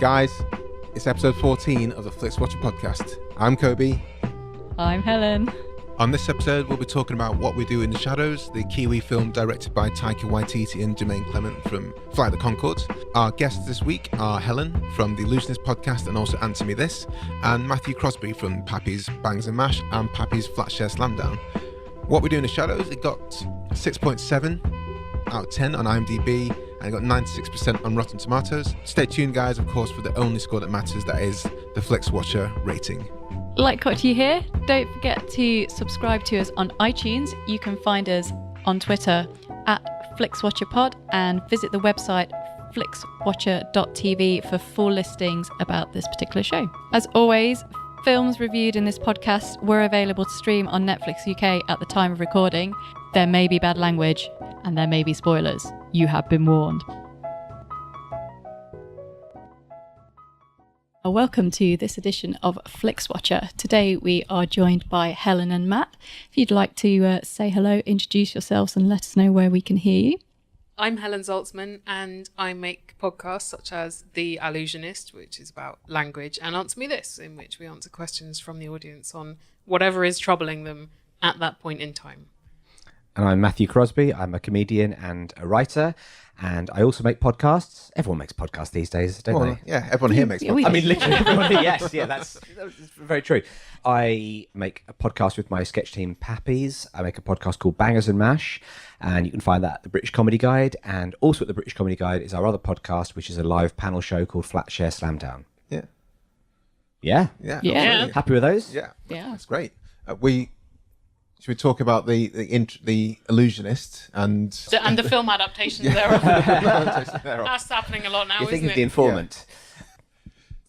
guys, it's episode 14 of the Flixwatcher podcast. I'm Kobe. I'm Helen. On this episode, we'll be talking about What We Do in the Shadows, the Kiwi film directed by Taika Waititi and Jemaine Clement from Flight the Conchords. Our guests this week are Helen from the Allusionist podcast and also Answer Me This, and Matthew Crosby from Pappy's Bangs and Mash and Pappy's Flatshare Slamdown. What We Do in the Shadows, it got 6.7 out of 10 on IMDb and it got 96% on Rotten Tomatoes. Stay tuned, guys, of course, for the only score that matters, that is the Flixwatcher rating. Like what you hear, don't forget to subscribe to us on iTunes. You can find us on Twitter at FlixWatcherPod and visit the website flixwatcher.tv for full listings about this particular show. As always, films reviewed in this podcast were available to stream on Netflix UK at the time of recording. There may be bad language and there may be spoilers. You have been warned. Welcome to this edition of Flixwatcher. Today we are joined by Helen and Matt. If you'd like to say hello, introduce yourselves and let us know where we can hear you. I'm Helen Zaltzman and I make podcasts such as The Allusionist, which is about language, and Answer Me This, in which we answer questions from the audience on whatever is troubling them at that point in time. And I'm Matthew Crosby. I'm a comedian and a writer, and I also make podcasts. Everyone makes podcasts these days, don't they? Yeah, everyone here makes podcasts. I mean, literally everyone here, yes. Yeah, that's very true. I make a podcast with my sketch team, Pappies. I make a podcast called Bangers and Mash, and you can find that at the British Comedy Guide. And also at the British Comedy Guide is our other podcast, which is a live panel show called Flatshare Slamdown. Yeah. Yeah? Yeah. Happy with those? Yeah. Yeah. That's great. Should we talk about the Allusionist and The film adaptation thereof. That's happening a lot now, You're thinking isn't of The it? Informant.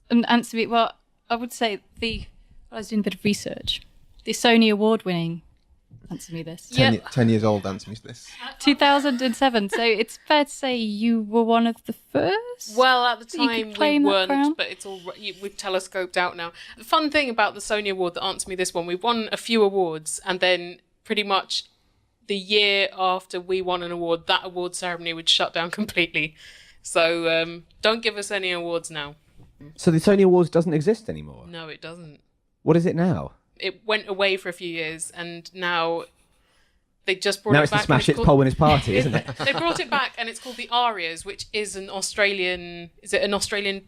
And Answer Me, well, I would say I was doing a bit of research. The Sony award-winning Answer Me This. 10 years old, Answer Me This. 2007. So it's fair to say you were one of the first? Well, at the You could time we claim that crown? weren't, but it's all we've telescoped out now. The fun thing about the Sony Award that Answer Me This one, we won a few awards, and then pretty much the year after we won an award, that award ceremony would shut down completely. So don't give us any awards now. So the Sony Awards doesn't exist anymore? No, it doesn't. What is it now? It went away for a few years, and now they just brought Now it it's back. the Smash Hits Poll Winners Party, isn't it? They brought it back, and it's called the Arias, which is an Australian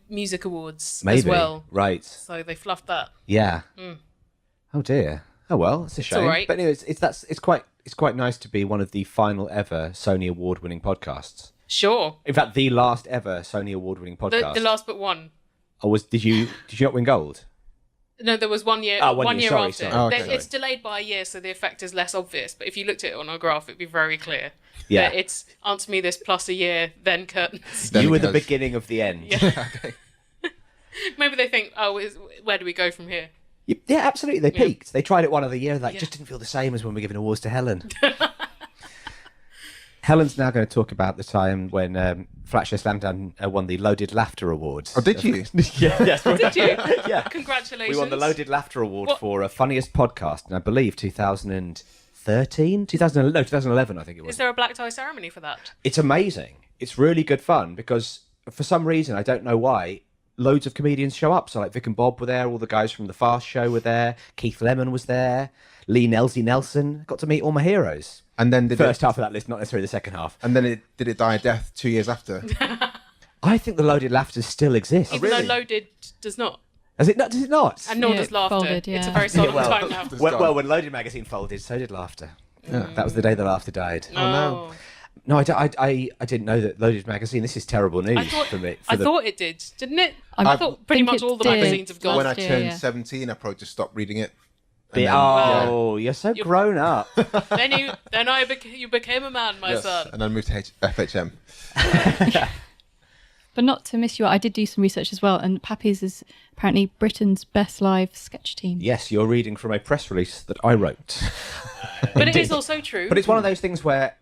Music Awards Maybe. as well. Right. So they fluffed that. Yeah. Oh dear. Oh well, it's a shame. all right. But anyway, it's quite nice to be one of the final ever Sony Award-winning podcasts. Sure. In fact, the last ever Sony Award-winning podcast. The last but one. Or did you not win gold? No, there was 1 year. Oh, 1 year sorry, after. sorry. Oh, okay. It's delayed by a year, so the effect is less obvious. But if you looked at it on a graph, it'd be very clear. Yeah. That it's Answer Me This plus a year, then curtains. Then You it were the goes. beginning of the end. Yeah. Okay. Maybe they think, where do we go from here? Yeah, absolutely. They Yeah. peaked. They tried it one other year. Yeah. Just didn't feel the same as when we're giving awards to Helen. Helen's now going to talk about the time when Flatshare Slamdown won the Loaded Laughter Awards. Oh, did you? Yes. Did you? Yeah. Congratulations. We won the Loaded Laughter Award What? for Funniest Podcast, and I believe 2011, I think it was. Is there a black tie ceremony for that? It's amazing. It's really good fun because for some reason, I don't know why, loads of comedians show up. So like Vic and Bob were there, all the guys from The Fast Show were there, Keith Lemon was there, Lee Nelson. Got to meet all my heroes. And then First half of that list, not necessarily the second half. And then did it die a death 2 years after? I think the Loaded Laughter still exists. Even really? though Loaded does not. Does it not? Does it not? And nor Yeah, does it Laughter. folded, It's a yeah. very solemn well, time now. It's Well, gone. when Loaded magazine folded, so did Laughter. Yeah. That was the day that Laughter died. Oh, no. No, I didn't know that Loaded magazine. This is terrible news for me. I thought it did, didn't it? I I thought pretty think much it all the did. magazines have gone. When I Last year, turned yeah. 17, I probably just stopped reading it. And You're so grown up. Then you became a man, my yes, son. and then moved to FHM. But not to miss you, I did do some research as well, and Pappy's is apparently Britain's best live sketch team. Yes, you're reading from a press release that I wrote. But it is also true. But it's one of those things where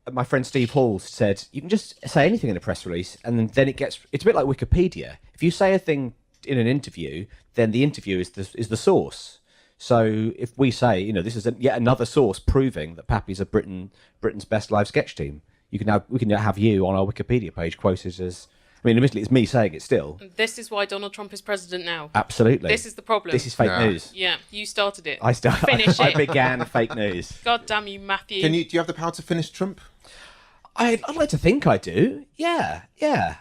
my friend Steve Hall said you can just say anything in a press release, and then it's a bit like Wikipedia. If you say a thing in an interview, then the interview is the source. So if we say, this is yet another source proving that Pappy's are Britain's best live sketch team, we can now have you on our Wikipedia page quoted as I mean, admittedly, it's me saying it still. This is why Donald Trump is president now. Absolutely. This is the problem. This is fake news. Yeah, you started it. Finish it. I began fake news. God damn you, Matthew. Do you have the power to finish Trump? I'd like to think I do. Yeah.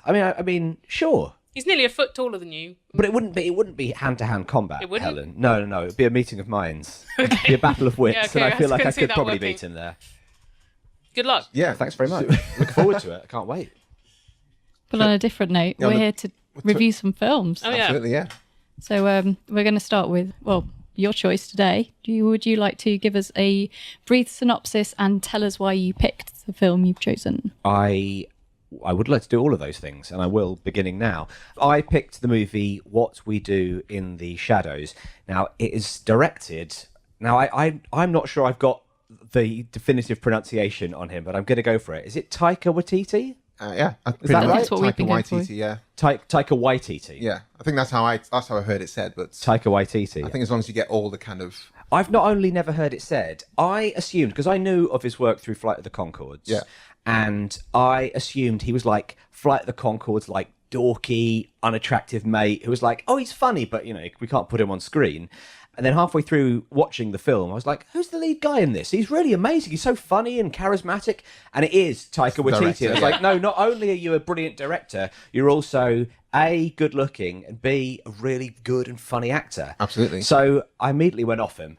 I mean, sure. He's nearly a foot taller than you. But it wouldn't be hand-to-hand combat, It wouldn't? Helen. No. It'd be a meeting of minds. It'd be a battle of wits, Yeah, okay, and I feel like I see could that probably working. beat him there. Good luck. Yeah. Thanks very much. Looking forward to it. I can't wait. But on a different note, we're here to review some films. Oh, yeah. Absolutely, yeah. So we're going to start with, your choice today. Would you like to give us a brief synopsis and tell us why you picked the film you've chosen? I would like to do all of those things, and I will, beginning now. I picked the movie What We Do in the Shadows. Now, it is directed... Now, I'm not sure I've got the definitive pronunciation on him, but I'm going to go for it. Is it Taika Waititi? Yeah. Is that right? That's what we've been going for. Waititi, yeah. Taika Waititi. Yeah. I think that's how I heard it said, but Taika Waititi. I think as long as you get all the kind of... I've not only never heard it said, I assumed, because I knew of his work through Flight of the Conchords, Yeah. and I assumed he was like Flight of the Conchords, like dorky, unattractive mate who was like, oh, he's funny, but, we can't put him on screen. And then halfway through watching the film, I was like, who's the lead guy in this? He's really amazing. He's so funny and charismatic. And it is Taika Waititi. And I was like, no, not only are you a brilliant director, you're also A, good looking, and B, a really good and funny actor. Absolutely. So I immediately went off him.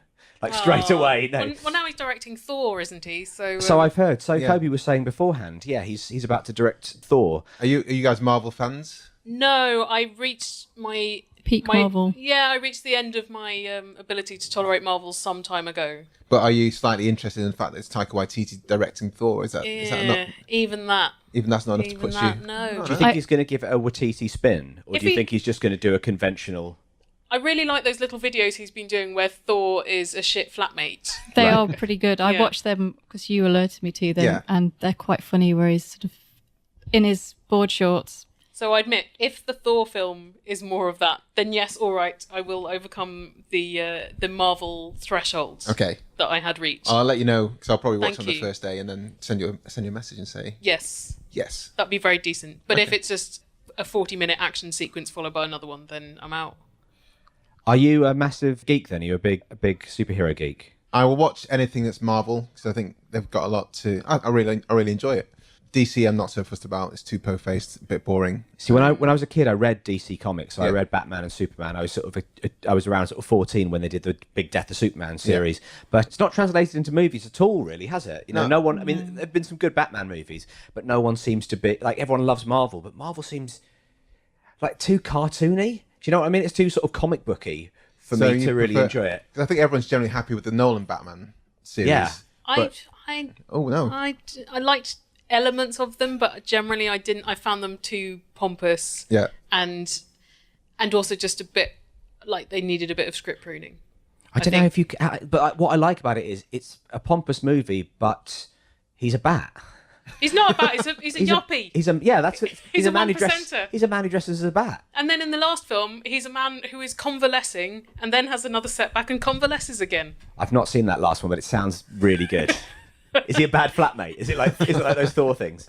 Straight away. No. Well, now he's directing Thor, isn't he? So I've heard. So yeah. Kobe was saying beforehand, he's about to direct Thor. Are you guys Marvel fans? No, I reached my... Peak Marvel. Yeah, I reached the end of my ability to tolerate Marvel some time ago. But are you slightly interested in the fact that it's Taika Waititi directing Thor? Is that not... Even that. Even that's not enough to Even put that, you... no. Do you think he's going to give it a Waititi spin? Or If do you he- think he's just going to do a conventional... I really like those little videos he's been doing where Thor is a shit flatmate. They are pretty good. I Yeah. watched them because you alerted me to them, Yeah. and they're quite funny where he's sort of in his board shorts. So I admit, if the Thor film is more of that, then yes, all right, I will overcome the Marvel threshold Okay. that I had reached. I'll let you know, because I'll probably watch Thank on the you. first day and then send you a message and say, Yes, yes. that'd be very decent. But if it's just a 40-minute action sequence followed by another one, then I'm out. Are you a massive geek then? Are you a big superhero geek? I will watch anything that's Marvel, because I think they've got a lot to... I really enjoy it. DC I'm not so fussed about. It's too po-faced, a bit boring. See, when I was a kid, I read DC comics. So I Yeah. read Batman and Superman. I was I was around 14 when they did the big Death of Superman series. But it's not translated into movies at all, really, has it? No one. I mean, there've been some good Batman movies, but no one seems to be like everyone loves Marvel, but Marvel seems like too cartoony. Do you know what I mean? It's too sort of comic booky for So me you to really prefer- enjoy it. 'cause I think everyone's generally happy with the Nolan Batman series. Yeah. But- I Oh, no. I liked elements of them, but generally I didn't. I found them too pompous. Yeah. And also just a bit like they needed a bit of script pruning. I don't know if you. But what I like about it is it's a pompous movie, but he's a bat. He's not a bat. He's a yuppie. He's a He's a man who dresses. 1%er. He's a man who dresses as a bat. And then in the last film, he's a man who is convalescing and then has another setback and convalesces again. I've not seen that last one, but it sounds really good. Is he a bad flatmate? Is it like those Thor things?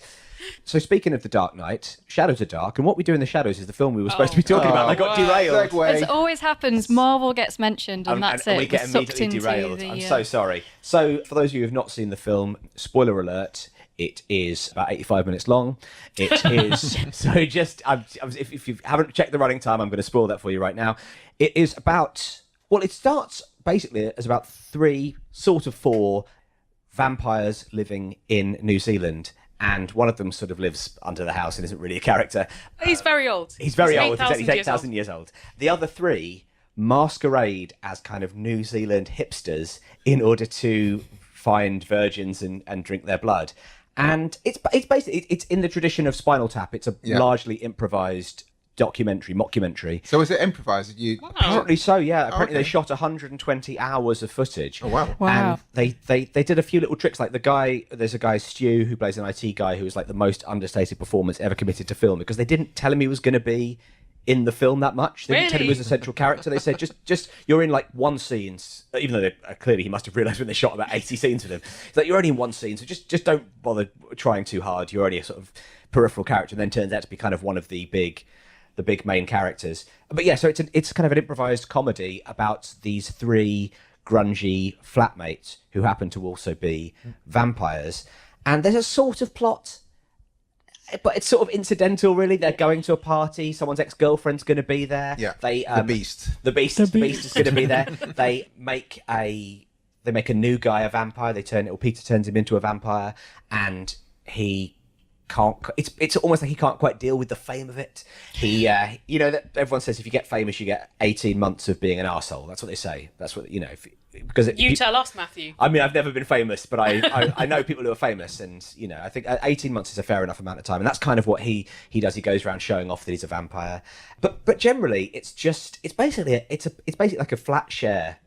So speaking of the Dark Knight, shadows are dark, and What We Do in the Shadows is the film we were supposed to be talking about. I got derailed. Segue. As always happens, Marvel gets mentioned, and that's and it. we get We're sucked immediately into derailed. the, I'm so sorry. So for those of you who have not seen the film, spoiler alert. It is about 85 minutes long. It is so just if you haven't checked the running time, I'm going to spoil that for you right now. It is about it starts basically as about 4 vampires living in New Zealand, and one of them sort of lives under the house and isn't really a character. He's very old. He's very old. 8,000 He's 8,000 years old. The other 3 masquerade as kind of New Zealand hipsters in order to find virgins and drink their blood. And it's basically it's in the tradition of Spinal Tap. It's a largely improvised mockumentary. So is it improvised? Apparently so, yeah. Apparently okay. they shot 120 hours of footage. Oh, wow. Wow. And they did a few little tricks. Like there's a guy, Stu, who plays an IT guy who was like the most understated performance ever committed to film, because they didn't tell him he was going to be in the film that much. They didn't tell him he Really? was a central character. They said, just you're in like one scene, even though clearly he must have realised when they shot about 80 scenes with him. It's like, you're only in one scene, so just don't bother trying too hard. You're only a sort of peripheral character, and then turns out to be kind of one of the big main characters. But yeah, so it's kind of an improvised comedy about these three grungy flatmates who happen to also be vampires. And there's a sort of plot, but it's sort of incidental, really. They're going to a party. Someone's ex-girlfriend's going to be there. Yeah. The Beast is going to be there. They make a new guy a vampire. Peter turns him into a vampire, and he can't. It's almost like he can't quite deal with the fame of it. He, that everyone says if you get famous, you get 18 months of being an arsehole. That's what they say. That's what Tell us, Matthew. I mean, I've never been famous, but I know people who are famous, and I think 18 months is a fair enough amount of time, and that's kind of what he does. He goes around showing off that he's a vampire, but generally, it's basically like a Flatshare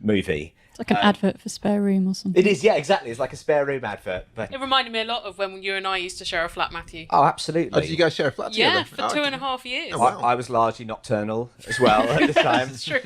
movie. It's like an advert for Spare Room or something. It is, yeah, exactly. It's like a Spare Room advert. But It reminded me a lot of when you and I used to share a flat, Matthew. oh, absolutely. Oh, did you guys share a flat together? Yeah, for 2.5 years. Oh, wow. I was largely nocturnal as well at the time. That's true.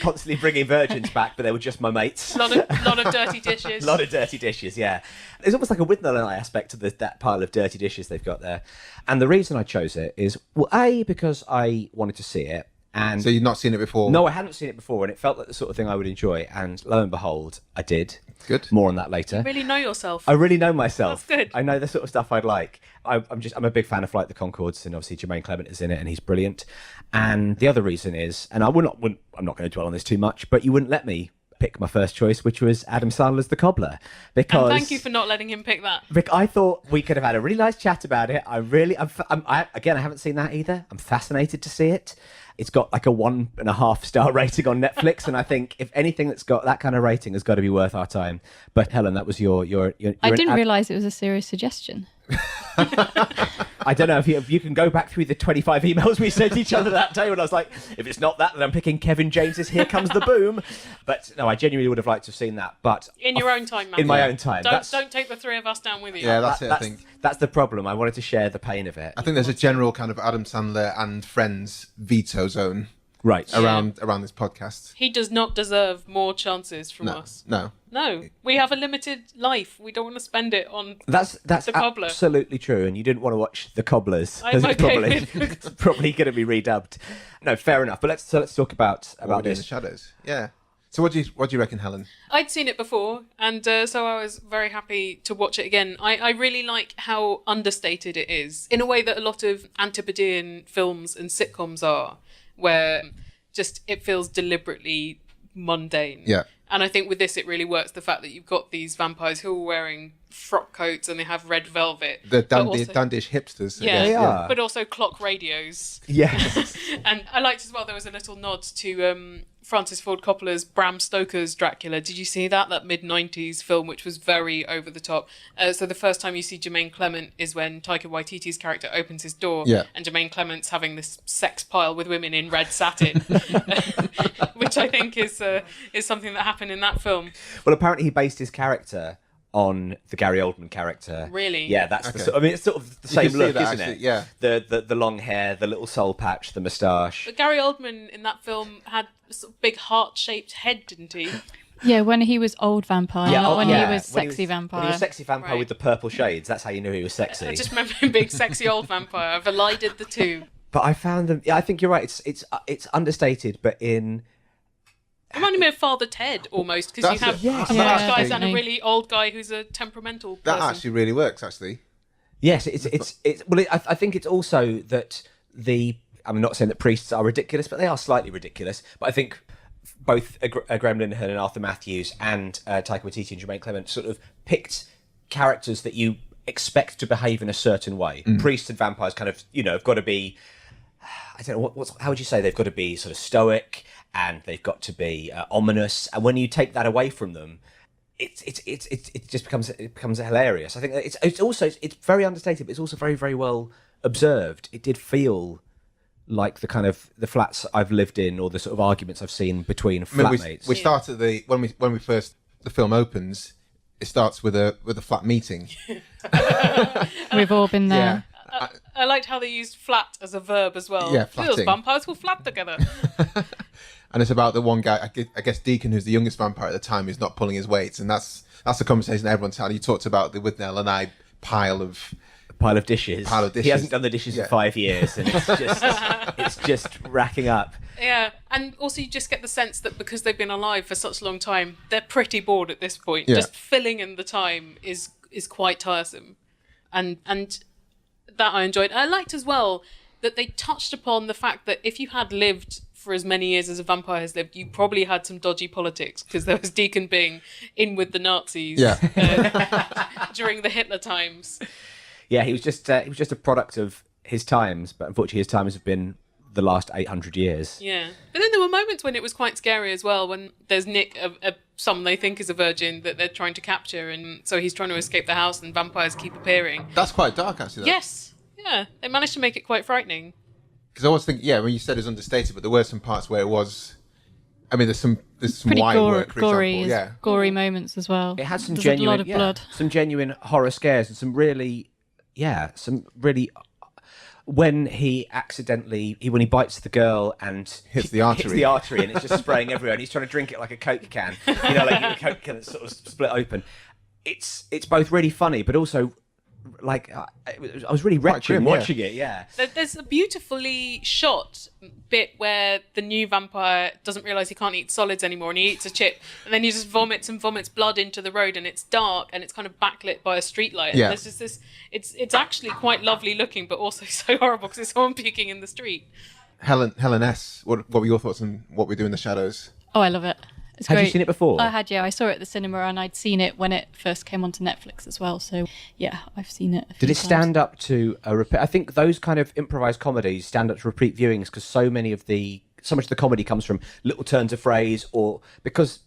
Constantly bringing virgins back, but they were just my mates. Lot of dirty dishes. A lot of dirty dishes, yeah. There's almost like a Withnail and I aspect to that pile of dirty dishes they've got there. And the reason I chose it is, well, A, because I wanted to see it. And So you'd not seen it before? no, I hadn't seen it before, and it felt like the sort of thing I would enjoy. And lo and behold, I did. Good. More on that later. Really know yourself. I really know myself. That's good. I know the sort of stuff I'd like. I'm a big fan of Flight the Conchords, and obviously Jemaine Clement is in it, and he's brilliant. And the other reason is, and I'm not going to dwell on this too much, but you wouldn't let me pick my first choice, which was Adam Sandler's The Cobbler, because And thank you for not letting him pick that. Vic, I thought we could have had a really nice chat about it. I haven't seen that either. I'm fascinated to see it. It's got like a 1.5 star rating on Netflix, and I think if anything that's got that kind of rating has got to be worth our time. But Helen, that was your I didn't realise it was a serious suggestion. I don't know if you can go back through the 25 emails we sent each other that day when I was like, if it's not that, then I'm picking Kevin James's Here Comes the Boom. But no, I genuinely would have liked to have seen that. But In your own time, Matthew. in my own time. Don't take the three of us down with you. Yeah, that's it, I think. That's the problem. I wanted to share the pain of it. I think there's a general kind of Adam Sandler and Friends veto zone Right. around this podcast. He does not deserve more chances from us. No. No, we have a limited life. We don't want to spend it on. That's The Cobbler. absolutely true, and you didn't want to watch The Cobblers. I'm okay It's probably going to be redubbed. No, fair enough. But let's talk about What we do in the this. shadows. Yeah. So what do you reckon, Helen? I'd seen it before, and so I was very happy to watch it again. I really like how understated it is, in a way that a lot of Antipodean films and sitcoms are, where just it feels deliberately mundane. Yeah. And I think with this, it really works. The fact that you've got these vampires who are wearing frock coats and they have red velvet. The but also- dandish hipsters. I Yeah, guess. They are. but also clock radios. Yes. And I liked as well, there was a little nod to Francis Ford Coppola's Bram Stoker's Dracula. Did you see that mid-90s film, which was very over the top? So the first time you see Jemaine Clement is when Taika Waititi's character opens his door, Yeah. and Jemaine Clement's having this sex pile with women in red satin, which I think is something that happened in that film. Well, apparently he based his character on the Gary Oldman character. Really? Yeah, that's Okay. I mean, it's sort of the You can same see look, that, isn't actually, it? yeah. The long hair, the little soul patch, the moustache. But Gary Oldman in that film had a sort of big heart-shaped head, didn't he? Yeah, when he was old vampire, not when he was sexy vampire. When he was sexy vampire Right. with the purple shades, that's how you knew he was sexy. I just remember him being sexy old vampire. I've elided the two. But I found them. Yeah, I think you're right. It's understated, but in Reminding me of Father Ted almost, because you That's have it. Yes. young Yeah, guys and a definitely. really old guy who's a temperamental person. That actually really works, actually. yes, I think it's also that I'm not saying that priests are ridiculous, but they are slightly ridiculous. But I think both Graham Linehan and Arthur Matthews and Taika Waititi and Jemaine Clement sort of picked characters that you expect to behave in a certain way. Priests and vampires kind of, have got to be, I don't know, how would you say, they've got to be sort of stoic and they've got to be ominous. And when you take that away from them, it just becomes hilarious. I think that it's very understated, but it's also very, very well observed. It did feel like the kind of the flats I've lived in, or the sort of arguments I've seen between flatmates. We start at when we first the film opens. It starts with a flat meeting. We've all been there. I liked how they used flat as a verb as well. Yeah, Those flatting. vampires will flat together. And it's about the one guy, I guess Deacon, who's the youngest vampire at the time, who's not pulling his weight. And that's the conversation everyone's had. You talked about the With Nell and I pile of dishes. He hasn't done the dishes for 5 years, and it's just racking up. Yeah, and also you just get the sense that because they've been alive for such a long time, they're pretty bored at this point. Yeah. Just filling in the time is quite tiresome. And that I enjoyed. I liked as well that they touched upon the fact that if you had lived for as many years as a vampire has lived, you probably had some dodgy politics, because there was Deacon being in with the Nazis during the Hitler times. Yeah, he was just a product of his times, but unfortunately his times have been the last 800 years. Yeah. But then there were moments when it was quite scary as well, when there's Nick, someone they think is a virgin that they're trying to capture, and so he's trying to escape the house and vampires keep appearing. That's quite dark, actually. Yes. Yeah. They managed to make it quite frightening. Because I was thinking, when you said it was understated, but there were some parts where it was... I mean, there's some Pretty wire work, for gory, example. gory moments as well. It had some There's genuine, a lot of blood. some genuine horror scares, and some really. When he accidentally, when he bites the girl and hits the artery, and it's just spraying everywhere, and he's trying to drink it like a Coke can, like a Coke can that's sort of split open. It's both really funny, but also like I was really retching watching it. Yeah, there's a beautifully shot bit where the new vampire doesn't realise he can't eat solids anymore, and he eats a chip, and then he just vomits blood into the road, and it's dark and it's kind of backlit by a street light. Yeah. And there's just this. It's actually quite lovely looking, but also so horrible because it's someone puking in the street. Helen S. What were your thoughts on What We Do in the Shadows? Oh, I love it. It's Had great. you seen it before? I had, yeah. I saw it at the cinema, and I'd seen it when it first came onto Netflix as well. So, yeah, I've seen it a few Did it times. stand up to a repeat? I think those kind of improvised comedies stand up to repeat viewings because so much of the comedy comes from little turns of phrase, or because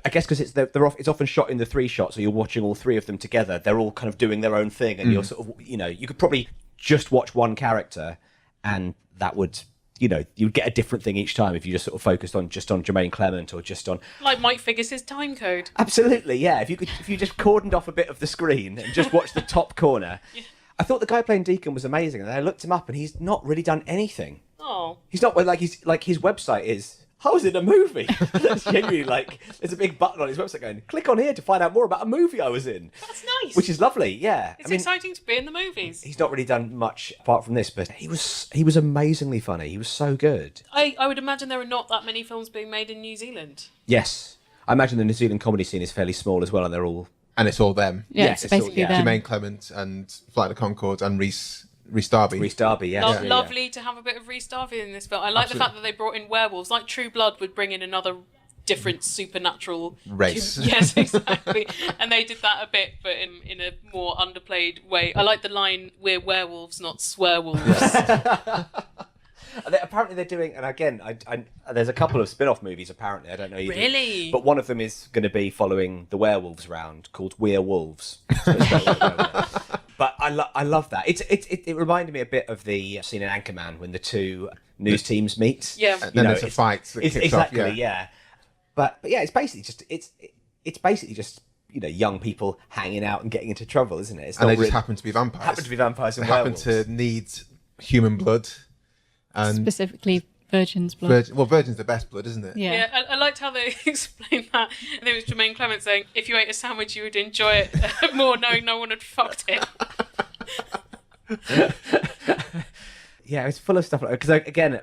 I guess because it's often shot in the three shots, so you're watching all three of them together. They're all kind of doing their own thing, and you're sort of you could probably just watch one character, and that would. You'd get a different thing each time if you just sort of focused on Jemaine Clement or just on... Like Mike Figgis's time code. Absolutely, yeah. If you just cordoned off a bit of the screen and just watched the top corner. Yeah. I thought the guy playing Deacon was amazing, and then I looked him up and he's not really done anything. Oh. He's not his website is... I was in a movie. That's genuinely there's a big button on his website going, click on here to find out more about a movie I was in. That's nice. Which is lovely, yeah. It's exciting to be in the movies. He's not really done much apart from this, but he was amazingly funny. He was so good. I would imagine there are not that many films being made in New Zealand. Yes. I imagine the New Zealand comedy scene is fairly small as well, and they're all... And it's all them. Yeah, Yes, it's basically all- yeah. them. Jemaine Clement and Flight of the Conchords and Rhys Darby. Rhys Darby, yeah. Yeah. Lovely to have a bit of Rhys Darby in this film. I like Absolutely. the fact that they brought in werewolves. Like True Blood would bring in another different supernatural race. Yes, exactly. And they did that a bit, but in a more underplayed way. I like the line, "We're werewolves, not swearwolves." Apparently they're doing, and again, there's a couple of spin-off movies apparently, I don't know either. Really? But one of them is going to be following the werewolves round, called We're Wolves. But I love that. It reminded me a bit of the scene in Anchorman when the two news teams meet. Yeah. And then there's a fight that kicks exactly, off. yeah. But yeah, it's basically just young people hanging out and getting into trouble, isn't it? It's And not they just really- happen to be vampires. happen to be vampires and They happen werewolves. to need human blood. And Specifically, virgin's blood. virgin's the best blood, isn't it? Yeah. Yeah, I liked how they explained that. I think it was Jemaine Clement saying, if you ate a sandwich, you would enjoy it more knowing no one had fucked it. Yeah, it's full of stuff like because again,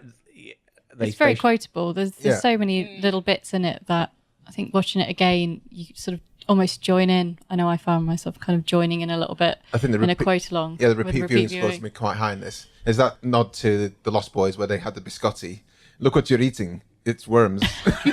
It's very quotable. There's Yeah. so many little bits in it that I think watching it again, you sort of almost join in. I know I found myself kind of joining in a little bit I think in a quote along. Yeah, the with repeat viewing scores me quite high in this. Is that nod to the Lost Boys where they had the biscotti? Look what you're eating. It's worms.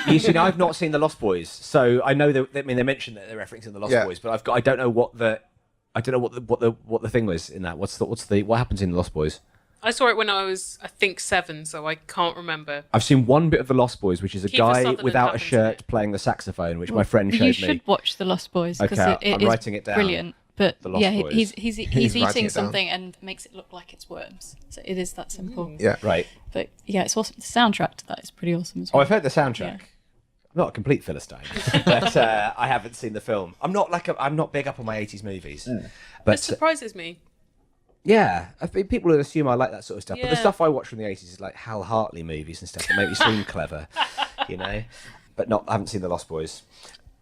You see, now I've not seen the Lost Boys, so I know they mentioned that they're referencing the Lost Yeah. Boys, but I don't know what the thing was in that. What happens in the Lost Boys? I saw it when I was, I think, 7, so I can't remember. I've seen one bit of the Lost Boys, which is a Kiefer guy Sutherland without a happens in shirt it. playing the saxophone, which my friend showed You me. should watch The Lost Boys because Okay, it I'm is writing it down. brilliant. But The Lost yeah, Boys. he's He's writing eating it down. something and makes it look like it's worms. So it is that simple. Yeah. Right. But yeah, it's awesome. The soundtrack to that is pretty awesome as Oh, well. I've heard the soundtrack. Yeah. I'm not a complete philistine, but I haven't seen the film. I'm not big up on my 80s movies, It but surprises me. Yeah, I think people would assume I like that sort of stuff. But the Yeah. stuff I watch from the 80s is like Hal Hartley movies and stuff that make me seem clever, you know. But I haven't seen The Lost Boys.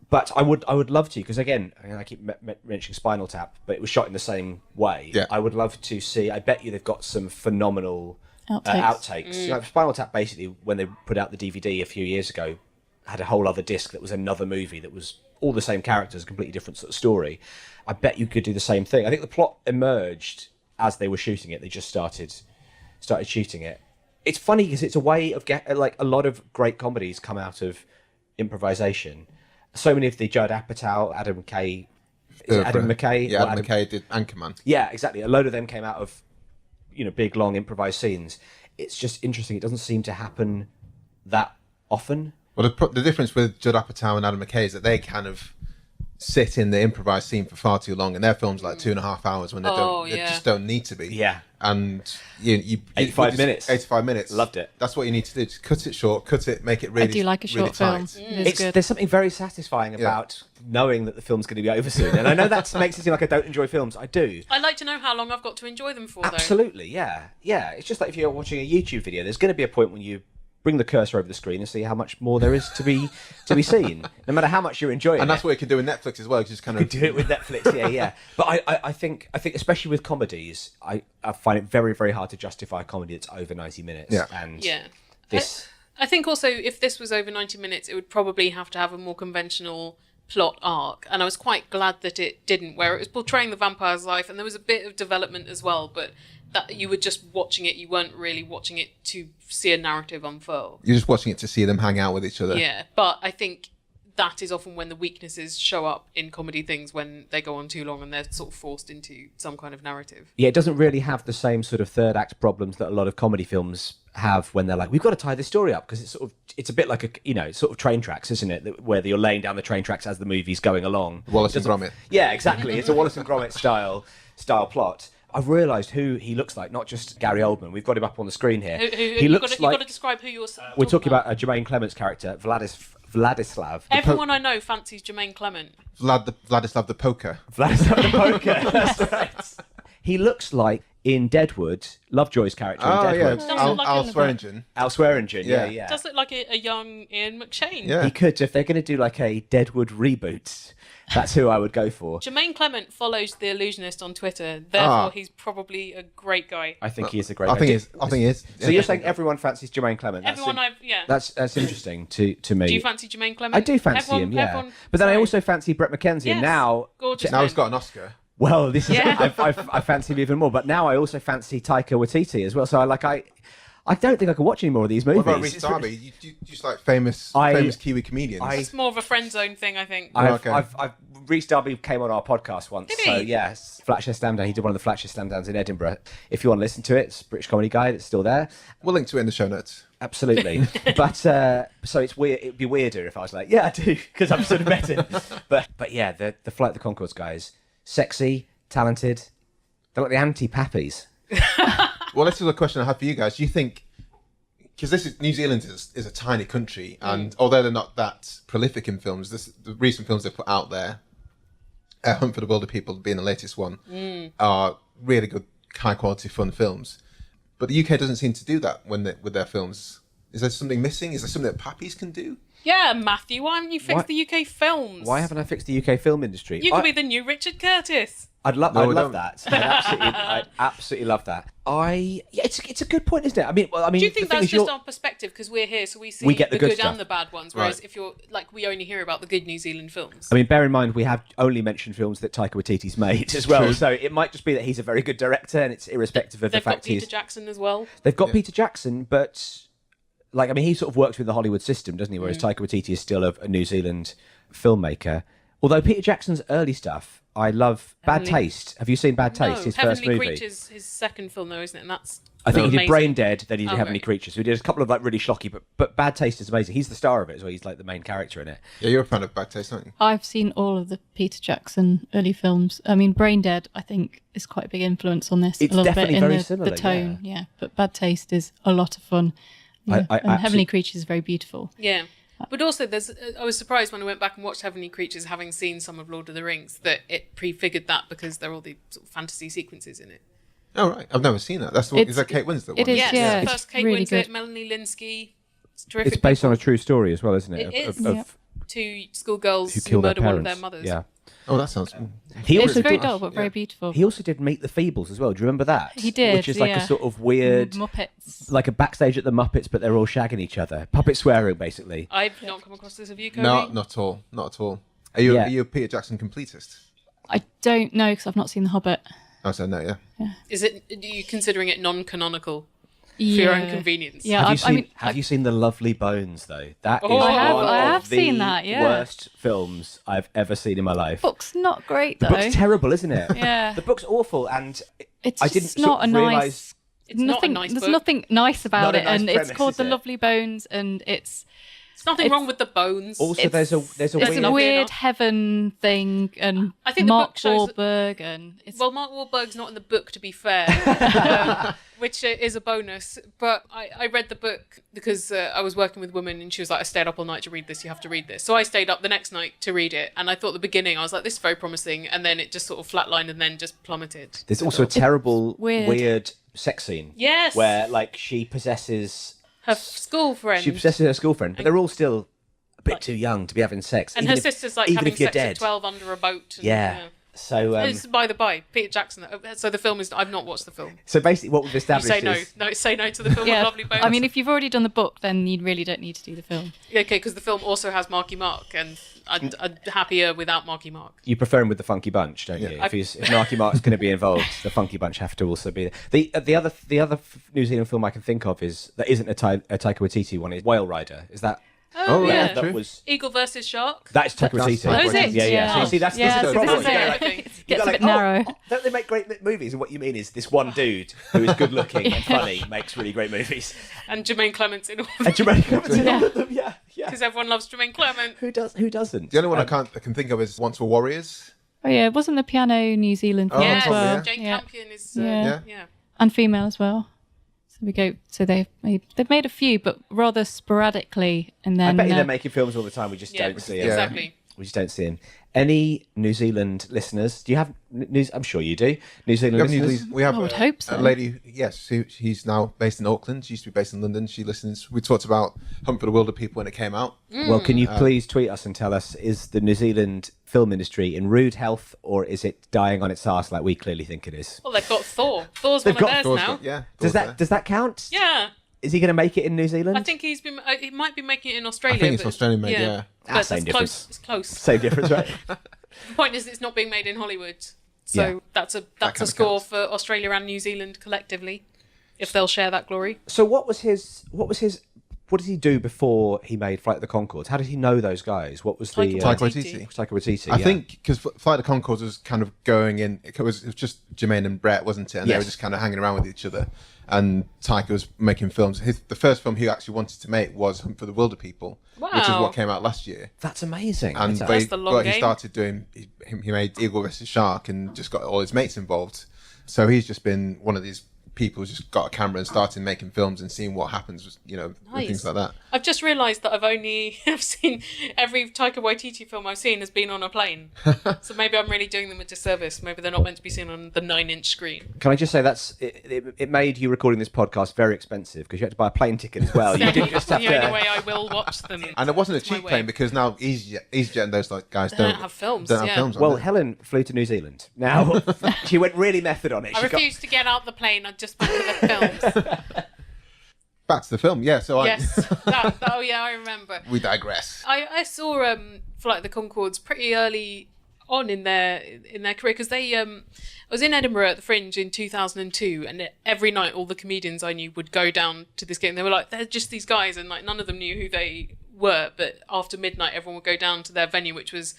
But I would love to, because again, I keep mentioning Spinal Tap, but it was shot in the same way. Yeah. I would love to see. I bet you they've got some phenomenal outtakes. Mm. You know, Spinal Tap basically, when they put out the DVD a few years ago, had a whole other disc that was another movie that was all the same characters, completely different sort of story. I bet you could do the same thing. I think the plot emerged as they were shooting it. They just started shooting it. It's funny because it's a way of like a lot of great comedies come out of improvisation. So many of the Judd Apatow, Adam McKay. Adam McKay? Yeah, Adam McKay did Anchorman. Yeah, exactly. A load of them came out of, big, long improvised scenes. It's just interesting. It doesn't seem to happen that often. Well, the difference with Judd Apatow and Adam McKay is that they kind of sit in the improvised scene for far too long, and their films like 2.5 hours when they just don't need to be. Yeah. And you 85 minutes. 85 minutes. Loved it. That's what you need to do. Just cut it short, make it really. I do like a short film. It's good. There's something very satisfying about knowing that the film's going to be over soon. And I know that makes it seem like I don't enjoy films. I do. I like to know how long I've got to enjoy them for, though. Absolutely, yeah. Yeah, it's just like if you're watching a YouTube video, there's going to be a point when you bring the cursor over the screen and see how much more there is to be seen, no matter how much you're enjoying and that's what you can do with Netflix as well. Just kind of do it with Netflix, yeah. But I think especially with comedies, I find it very, very hard to justify a comedy that's over 90 minutes. Yeah. And this. I think also if this was over 90 minutes, it would probably have to have a more conventional plot arc, and I was quite glad that it didn't, where it was portraying the vampire's life and there was a bit of development as well, but that you were just watching it, you weren't really watching it to see a narrative unfurl. You're just watching it to see them hang out with each other. Yeah, but I think that is often when the weaknesses show up in comedy things, when they go on too long and they're sort of forced into some kind of narrative. Yeah, it doesn't really have the same sort of third act problems that a lot of comedy films have when they're like, we've got to tie this story up, because it's a bit like sort of train tracks, isn't it? Where you're laying down the train tracks as the movie's going along. Wallace and Gromit. Yeah, exactly. It's a Wallace and Gromit style plot. I've realised who he looks like, not just Gary Oldman. We've got him up on the screen here. He looks like... You've got to describe who you're We're talking about Jemaine Clement's character, Vladislav. Everyone I know fancies Jemaine Clement. Vladislav the Poker. Vladislav the Poker, that's right. He looks like, in Deadwood, Lovejoy's character in Deadwood. Al Swearingen. Al Swearingen, yeah. Does look like a young Ian McShane. Yeah. He could, if they're going to do like a Deadwood reboot, that's who I would go for. Jemaine Clement follows the Allusionist on Twitter, therefore he's probably a great guy. I think he is a great I guy. think he is. So you're saying everyone fancies Jemaine Clement? That's interesting to me. Do you fancy Jemaine Clement? I do fancy him, yeah. But then I also fancy Brett McKenzie, and now... Gorgeous now he's got an Oscar. Well, this is I fancy him even more, but now I also fancy Taika Waititi as well. So I don't think I can watch any more of these movies. What about Rhys Darby? You just like famous Kiwi comedians. It's more of a friend zone thing, I think. Rhys Darby came on our podcast once. Did he? So yes, Flatshare Slamdown. He did one of the Flatshare Slamdowns in Edinburgh. If you want to listen to it, it's a British comedy guy. It's still there. We'll link to it in the show notes. Absolutely. But so it's weird. It'd be weirder if I was like, yeah, I do, because I've sort of met him. But yeah, the Flight of the Conchords guys, sexy, talented. They're like the anti-Pappies. Well, this is a question I have for you guys. Do you think, because New Zealand is a tiny country, and although they're not that prolific in films, the recent films they've put out there, Hunt for the Wilder People being the latest one, are really good, high quality, fun films. But the UK doesn't seem to do that with their films. Is there something missing? Is there something that Pappies can do? Yeah, Matthew, why haven't you fixed the UK films? Why haven't I fixed the UK film industry? You could be the new Richard Curtis. I'd love that. I'd absolutely love that. It's a good point, isn't it? I mean, do you think that's just our perspective because we're here, so we see get the good stuff. and the bad ones? Whereas if you're like, we only hear about the good New Zealand films. I mean, bear in mind we have only mentioned films that Taika Waititi's made as well, so it might just be that he's a very good director, and it's irrespective of the fact They've got Peter Jackson as well. They've got Peter Jackson, but he sort of works with the Hollywood system, doesn't he? Whereas Taika Waititi is still a New Zealand filmmaker. Although Peter Jackson's early stuff, I love. Bad Taste. Have you seen Bad Taste? His Heavenly first movie. Creatures, his second film, though, isn't it? And that's I think he did amazing. Brain Dead, then he did Heavenly Creatures. So he did a couple of like really schlocky, but Bad Taste is amazing. He's the star of it as well. He's like the main character in it. Yeah, you're a fan of Bad Taste, aren't you? I've seen all of the Peter Jackson early films. I mean, Brain Dead, I think, is quite a big influence on this. It's a little definitely bit in very similar, the tone, yeah. But Bad Taste is a lot of fun. Yeah. And Heavenly Creatures is very beautiful. Yeah. But also, I was surprised when I went back and watched Heavenly Creatures, having seen some of Lord of the Rings, that it prefigured that because there are all the sort of fantasy sequences in it. Oh, right. I've never seen that. Is that Kate Winslet one? It is, Yes, yeah. first Kate really Winslet, good. Melanie Linsky. It's terrific. It's based on a true story as well, isn't it? It is. Of Two schoolgirls who who killed their murder one of parents. their mothers. Yeah. Oh, that sounds... He It's also very did. dull, but very beautiful. He also did Meet the Feebles as well. Do you remember that? He did, Which is like a yeah. sort of weird, Muppets. like a backstage at the Muppets, but they're all shagging each other. Puppet swearing, basically. I've not come across this. Have you, Kobe? No, not at all. Not at all. Are you a Peter Jackson completist? I don't know because I've not seen The Hobbit. Oh, so no, yeah. Are you considering it non-canonical for your own convenience? Yeah, Have you seen The Lovely Bones, though? That is Oh, I one have of the seen that, yeah. worst films I've ever seen in my life. book's not great The though. book's terrible, isn't it? Yeah. The book's awful, and It's I just didn't not sort of a nice. realise... It's not a nice There's book. nothing nice about Not a it, nice and it's premise, called is The it? Lovely Bones, and it's Nothing wrong with the bones. Also, there's a it's weird... a weird enough. heaven thing, and I think the Mark book shows Wahlberg, and it's Well, Mark Wahlberg's not in the book, to be fair, which is a bonus. But I read the book because I was working with a woman and she was like, I stayed up all night to read this, you have to read this. So I stayed up the next night to read it. And I thought at the beginning, I was like, this is very promising. And then it just sort of flatlined and then just plummeted. There's also a terrible, weird. sex scene. Yes. Where, like, she possesses Her school friend. her school friend, but they're all still a bit too young to be having sex. and even her if- sister's like even having if you're sex dead. at 12 under a boat. And, Yeah. So, It's, by the by, Peter Jackson. So the film is... I've not watched the film. so basically, what we've You established say no. is No, say no to the film yeah. of Lovely Bones. I mean, if you've already done the book, then you really don't need to do the film. Yeah, okay, because the film also has Marky Mark, and I'm happier without Marky Mark. you prefer him with the Funky Bunch, don't you? If Marky Mark's going to be involved, the Funky Bunch have to also be there. The other New Zealand film I can think of that isn't a Taika Waititi one is Whale Rider. Is that? Oh, yeah. true. That was. Eagle versus Shark. That's Taika That's Waititi. Taika Oh, is it? Yeah, yeah. Yeah. So you see, that's Yeah, this is so the this problem. is it, You go I like, think. It you gets go a bit like, narrow. don't they make great movies? And what you mean is this one dude who is good looking and funny makes really great movies. And Jemaine Clement's in all of And them. Jemaine Clement's in all of them. Yeah, yeah. Because everyone loves Jemaine Clement. Who doesn't? The only one I can think of is Once Were Warriors. Oh yeah, wasn't the piano New Zealand film Oh, as Yes, well? yeah. Jane Yeah. Campion is... Yeah. yeah. And female as well. So we go. So they've made a few, but rather sporadically, and I then bet you they're making films all the time. We just Yeah, don't see them. exactly. We just don't see them. Any New Zealand listeners? Do you have news? I'm sure you do. New Zealand listeners. We have I would hope so. a lady, yes, she's now based in Auckland. She used to be based in London. She listens. We talked about Hunt for the Wilder People when it came out. Well, can you please tweet us and tell us, is the New Zealand film industry in rude health or is it dying on its arse like we clearly think it is? Well, they've got Thor. Thor's They've one of got theirs Thor's now. got- yeah. Does Thor's there. that count? Yeah. Is he going to make it in New Zealand? I think he's been... he might be making it in Australia. I think it's but- Australian made, yeah. But same it's difference. close. It's close. Same difference, right? The point is, it's not being made in Hollywood. So Yeah. that's a kinda score counts. for Australia and New Zealand collectively, if they'll share that glory. So what did he do before he made Flight of the Conchords? How did he know those guys? What was the Taika Taika Waititi. Waititi. Taika Waititi? I yeah. think because Flight of the Conchords was kind of going in. It was just Jermaine and Brett, wasn't it? And they Yes. were just kind of hanging around with each other. And Taika was making films. The first film he actually wanted to make was Hunt for the Wilder People, which is Wow. what came out last year. That's amazing. And That's the long he game. started doing. He made Eagle vs Shark and just got all his mates involved. So he's just been one of these people who's just got a camera and started making films and seeing what happens, and things like that. I've just realised that I've seen every Taika Waititi film I've seen has been on a plane. So maybe I'm really doing them a disservice. Maybe they're not meant to be seen on the 9-inch screen. Can I just say it made you recording this podcast very expensive because you had to buy a plane ticket as well. You didn't just have the only to. way I will watch them. And it wasn't a It's my cheap way. plane because now EasyJet and those guys don't have films, Don't have yeah. films on Well, there. Helen flew to New Zealand. Now she went really method on it. I She got- refused to get out the plane. I just went to the films. Back to the film, yeah. So Yes. Oh yeah, I remember. we digress. I saw Flight of the Conchords pretty early on in their career because they I was in Edinburgh at the Fringe in 2002, and every night all the comedians I knew would go down to this gig. And they were like, they're just these guys, and like none of them knew who they were. But after midnight, everyone would go down to their venue, which was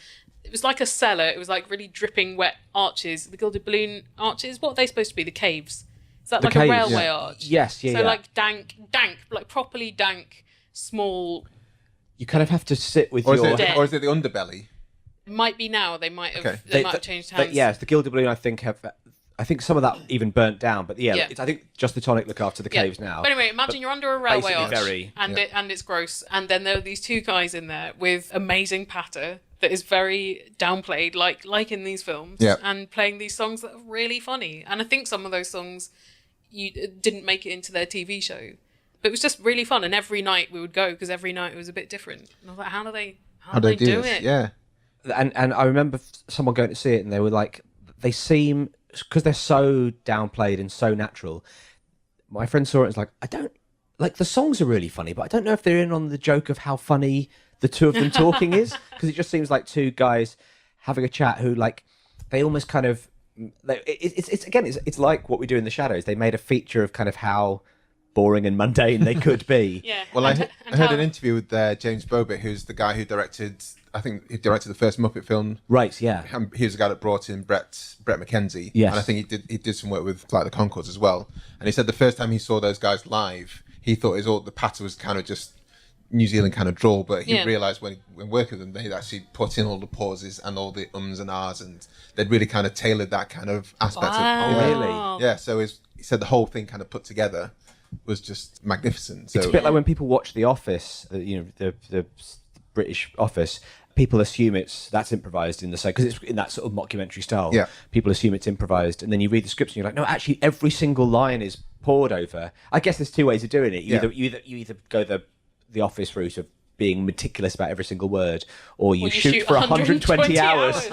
like a cellar. It was like really dripping wet arches, the gilded balloon arches. What are they supposed to be? The caves. Is that The like caves, a railway yeah. arch? Yes, yeah, So yeah. like dank, like properly dank, small. You kind of have to sit with Or is your. it Dead. or is it the underbelly? It might be now. They might have. Okay. They might have changed hands. Yes, the Gilded Balloon, I think, have I think some of that even burnt down, but Yeah. I think just the tonic look after the caves now. But anyway, imagine you're under a railway basically arch, very- and it's gross, and then there are these two guys in there with amazing patter that is very downplayed, like in these films, Yeah. and playing these songs that are really funny. And I think some of those songs didn't make it into their TV show, but it was just really fun. And every night we would go because every night it was a bit different. And I was like, how do they do this? it? Yeah. And I remember someone going to see it, and they were like, they seem, because they're so downplayed and so natural. My friend saw it and was like, I don't, like, the songs are really funny, but I don't know if they're in on the joke of how funny the two of them talking is, because it just seems like two guys having a chat who, like, they almost kind of, it's like what we do in the shadows. They made a feature of kind of how boring and mundane they could be. Yeah. Well, I heard how- an interview with James Bobbitt, who's the guy who directed, I think he directed the first Muppet film. Right, yeah. He was the guy that brought in Brett McKenzie. Yes. And I think he did some work with Flight of the Conchords as well. And he said the first time he saw those guys live, he thought the patter was kind of just New Zealand kind of drawl, but he realised when working with them, they'd actually put in all the pauses and all the ums and ahs, and they'd really kind of tailored that kind of aspect. Wow. Of, Really? Yeah, so he said the whole thing kind of put together was just magnificent. So It's a bit like when people watch The Office, the British Office. People assume that's improvised in the same, because it's in that sort of mockumentary style. Yeah. People assume it's improvised, and then you read the scripts and you're like, no, actually, every single line is poured over. I guess there's two ways of doing it. You either go the Office route of being meticulous about every single word, or you shoot for 120 hours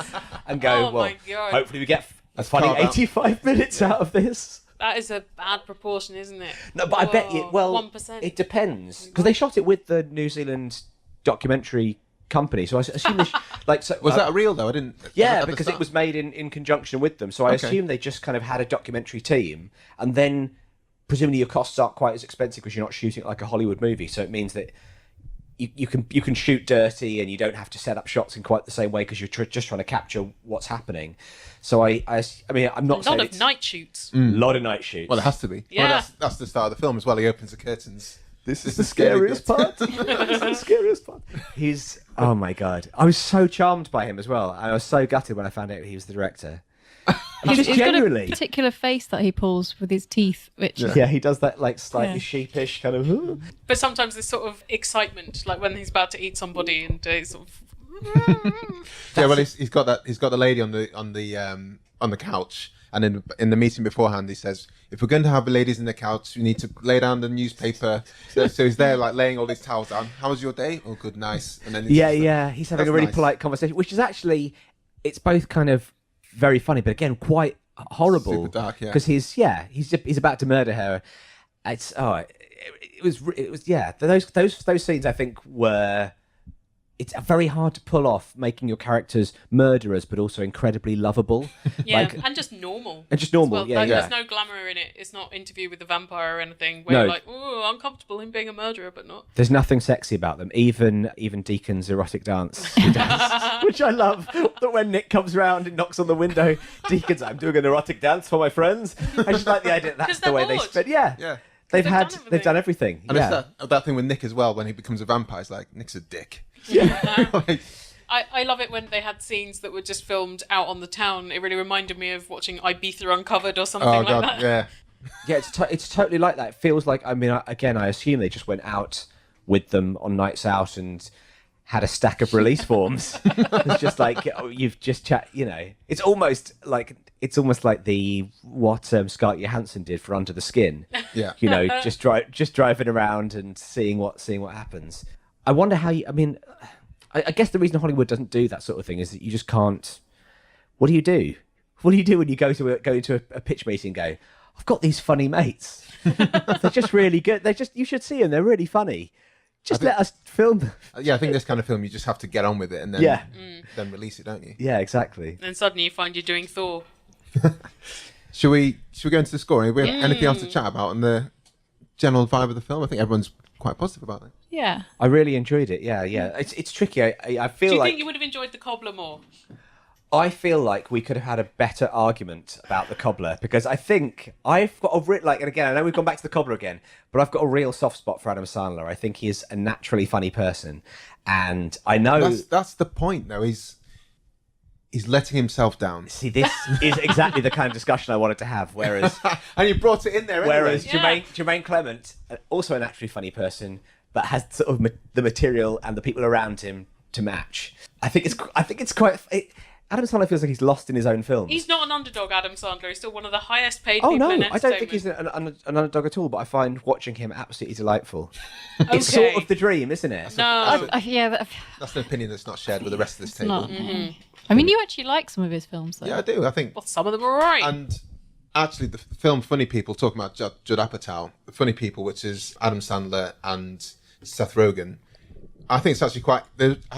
and go, Oh well, my God. hopefully we get a funny carve out. 85 minutes out of this. That is a bad proportion, isn't it? No, but I bet you, well, 1%. it depends, because they shot it with the New Zealand documentary company, so I assume was that real though? I didn't. yeah, at the because start. it was made in conjunction with them, so I Okay. assume they just kind of had a documentary team, and then presumably your costs aren't quite as expensive because you're not shooting it like a Hollywood movie, so it means that you can shoot dirty and you don't have to set up shots in quite the same way because you're just trying to capture what's happening. So I mean, I'm not A saying lot of it's night shoots. a lot of night shoots. Well, it has to be. Yeah. Well, that's the start of the film as well. He opens the curtains. This is the scariest part. This is the scariest part. He's, oh my God. I was so charmed by him as well. I was so gutted when I found out he was the director. Just He's generally. got a particular face that he pulls with his teeth, which Yeah, he does that like slightly Yeah. sheepish kind of. But sometimes this sort of excitement, like when he's about to eat somebody and he's sort of... Yeah, well, he's got that. He's got the lady on the couch, and in the meeting beforehand, he says, "If we're going to have the ladies in the couch, we need to lay down the newspaper." So he's there, like laying all these towels down. How was your day? Oh, good, nice. And then he's just like, He's having a that's really nice. polite conversation, which is actually, it's both kind of very funny, but again quite horrible. Super dark, yeah. Because he's about to murder her. It was those scenes I think were. It's very hard to pull off making your characters murderers, but also incredibly lovable. Yeah, and just normal. And just normal, Well, yeah. There's no glamour in it. It's not Interview with the Vampire or anything where you're like, oh, uncomfortable in being a murderer, but not. There's nothing sexy about them. Even Deacon's erotic dance he does, which I love. That when Nick comes round and knocks on the window, Deacon's, I'm doing an erotic dance for my friends. I just like the idea that that's the they're way they bored. spend. Yeah. Yeah. They've They've done everything. And yeah. it's that thing with Nick as well when he becomes a vampire. It's like Nick's a dick. Like, I love it when they had scenes that were just filmed out on the town. It really reminded me of watching Ibiza Uncovered or something oh like god, that. yeah. Yeah, it's totally like that. It feels like, I mean, I assume they just went out with them on nights out and had a stack of release forms. It's just like, you've just chat, it's almost like what Scarlett Johansson did for Under the Skin. Yeah. Just driving around and seeing what happens. I wonder how I guess the reason Hollywood doesn't do that sort of thing is that you just can't. What do you do? What do you do when you go into a pitch meeting and go, I've got these funny mates. They're just really good. You should see them. They're really funny. Just let us film them. Yeah, I think this kind of film you just have to get on with it and then then release it, don't you? Yeah, exactly. And suddenly you find you're doing Thor. Should we go into the score? Have we anything else to chat about and the general vibe of the film? I think everyone's quite positive about it. yeah. I really enjoyed it. Yeah. It's tricky. I feel Do you like think you would have enjoyed the Cobbler more? I feel like we could have had a better argument about the Cobbler, because I think I've got and again, I know we've gone back to the Cobbler again, but I've got a real soft spot for Adam Sandler. I think he's a naturally funny person, and I know That's the point, though. He's He's letting himself down. See, this is exactly the kind of discussion I wanted to have. Whereas, And you brought it in there anyway. whereas Jemaine Clement, also a naturally funny person, but has sort of the material and the people around him to match. I think it's quite. Adam Sandler feels like he's lost in his own films. He's not an underdog, Adam Sandler. He's still one of the highest paid Oh people no, in I entertainment. don't think he's an underdog at all. But I find watching him absolutely delightful. Okay. It's sort of the dream, isn't it? No. Yeah, That's an opinion that's not shared with the rest of this it's table. not. I mean, you actually like some of his films, though. Yeah, I do. I think. Well, some of them are alright. And actually, the film Funny People, talking about Judd Apatow, the Funny People, which is Adam Sandler and Seth Rogen. I think it's actually I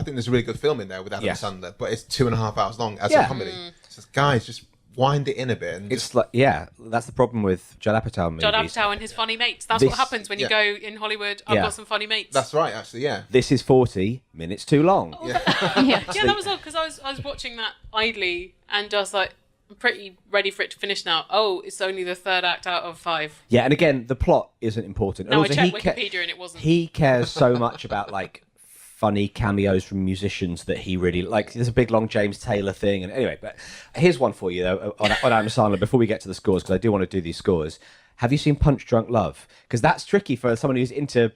think there's a really good film in there with Adam Sandler, but it's 2.5 hours long as a comedy. So guys, just wind it in a bit. And It's like, that's the problem with Judd Apatow movies. Judd Apatow and his funny mates. That's what happens when you go in Hollywood. I've got some funny mates. That's right, actually, yeah. This is 40 minutes too long. Yeah. Yeah, that was odd because I was watching that idly and I was like, I'm pretty ready for it to finish now. Oh, it's only the third act out of 5. Yeah, and again, the plot isn't important. No, I Also, checked Wikipedia and it wasn't. He cares so much about like funny cameos from musicians that he really like. There's a big long James Taylor thing, and anyway. But here's one for you though on Adam Sandler before we get to the scores, because I do want to do these scores. Have you seen Punch Drunk Love? Because that's tricky for someone who's into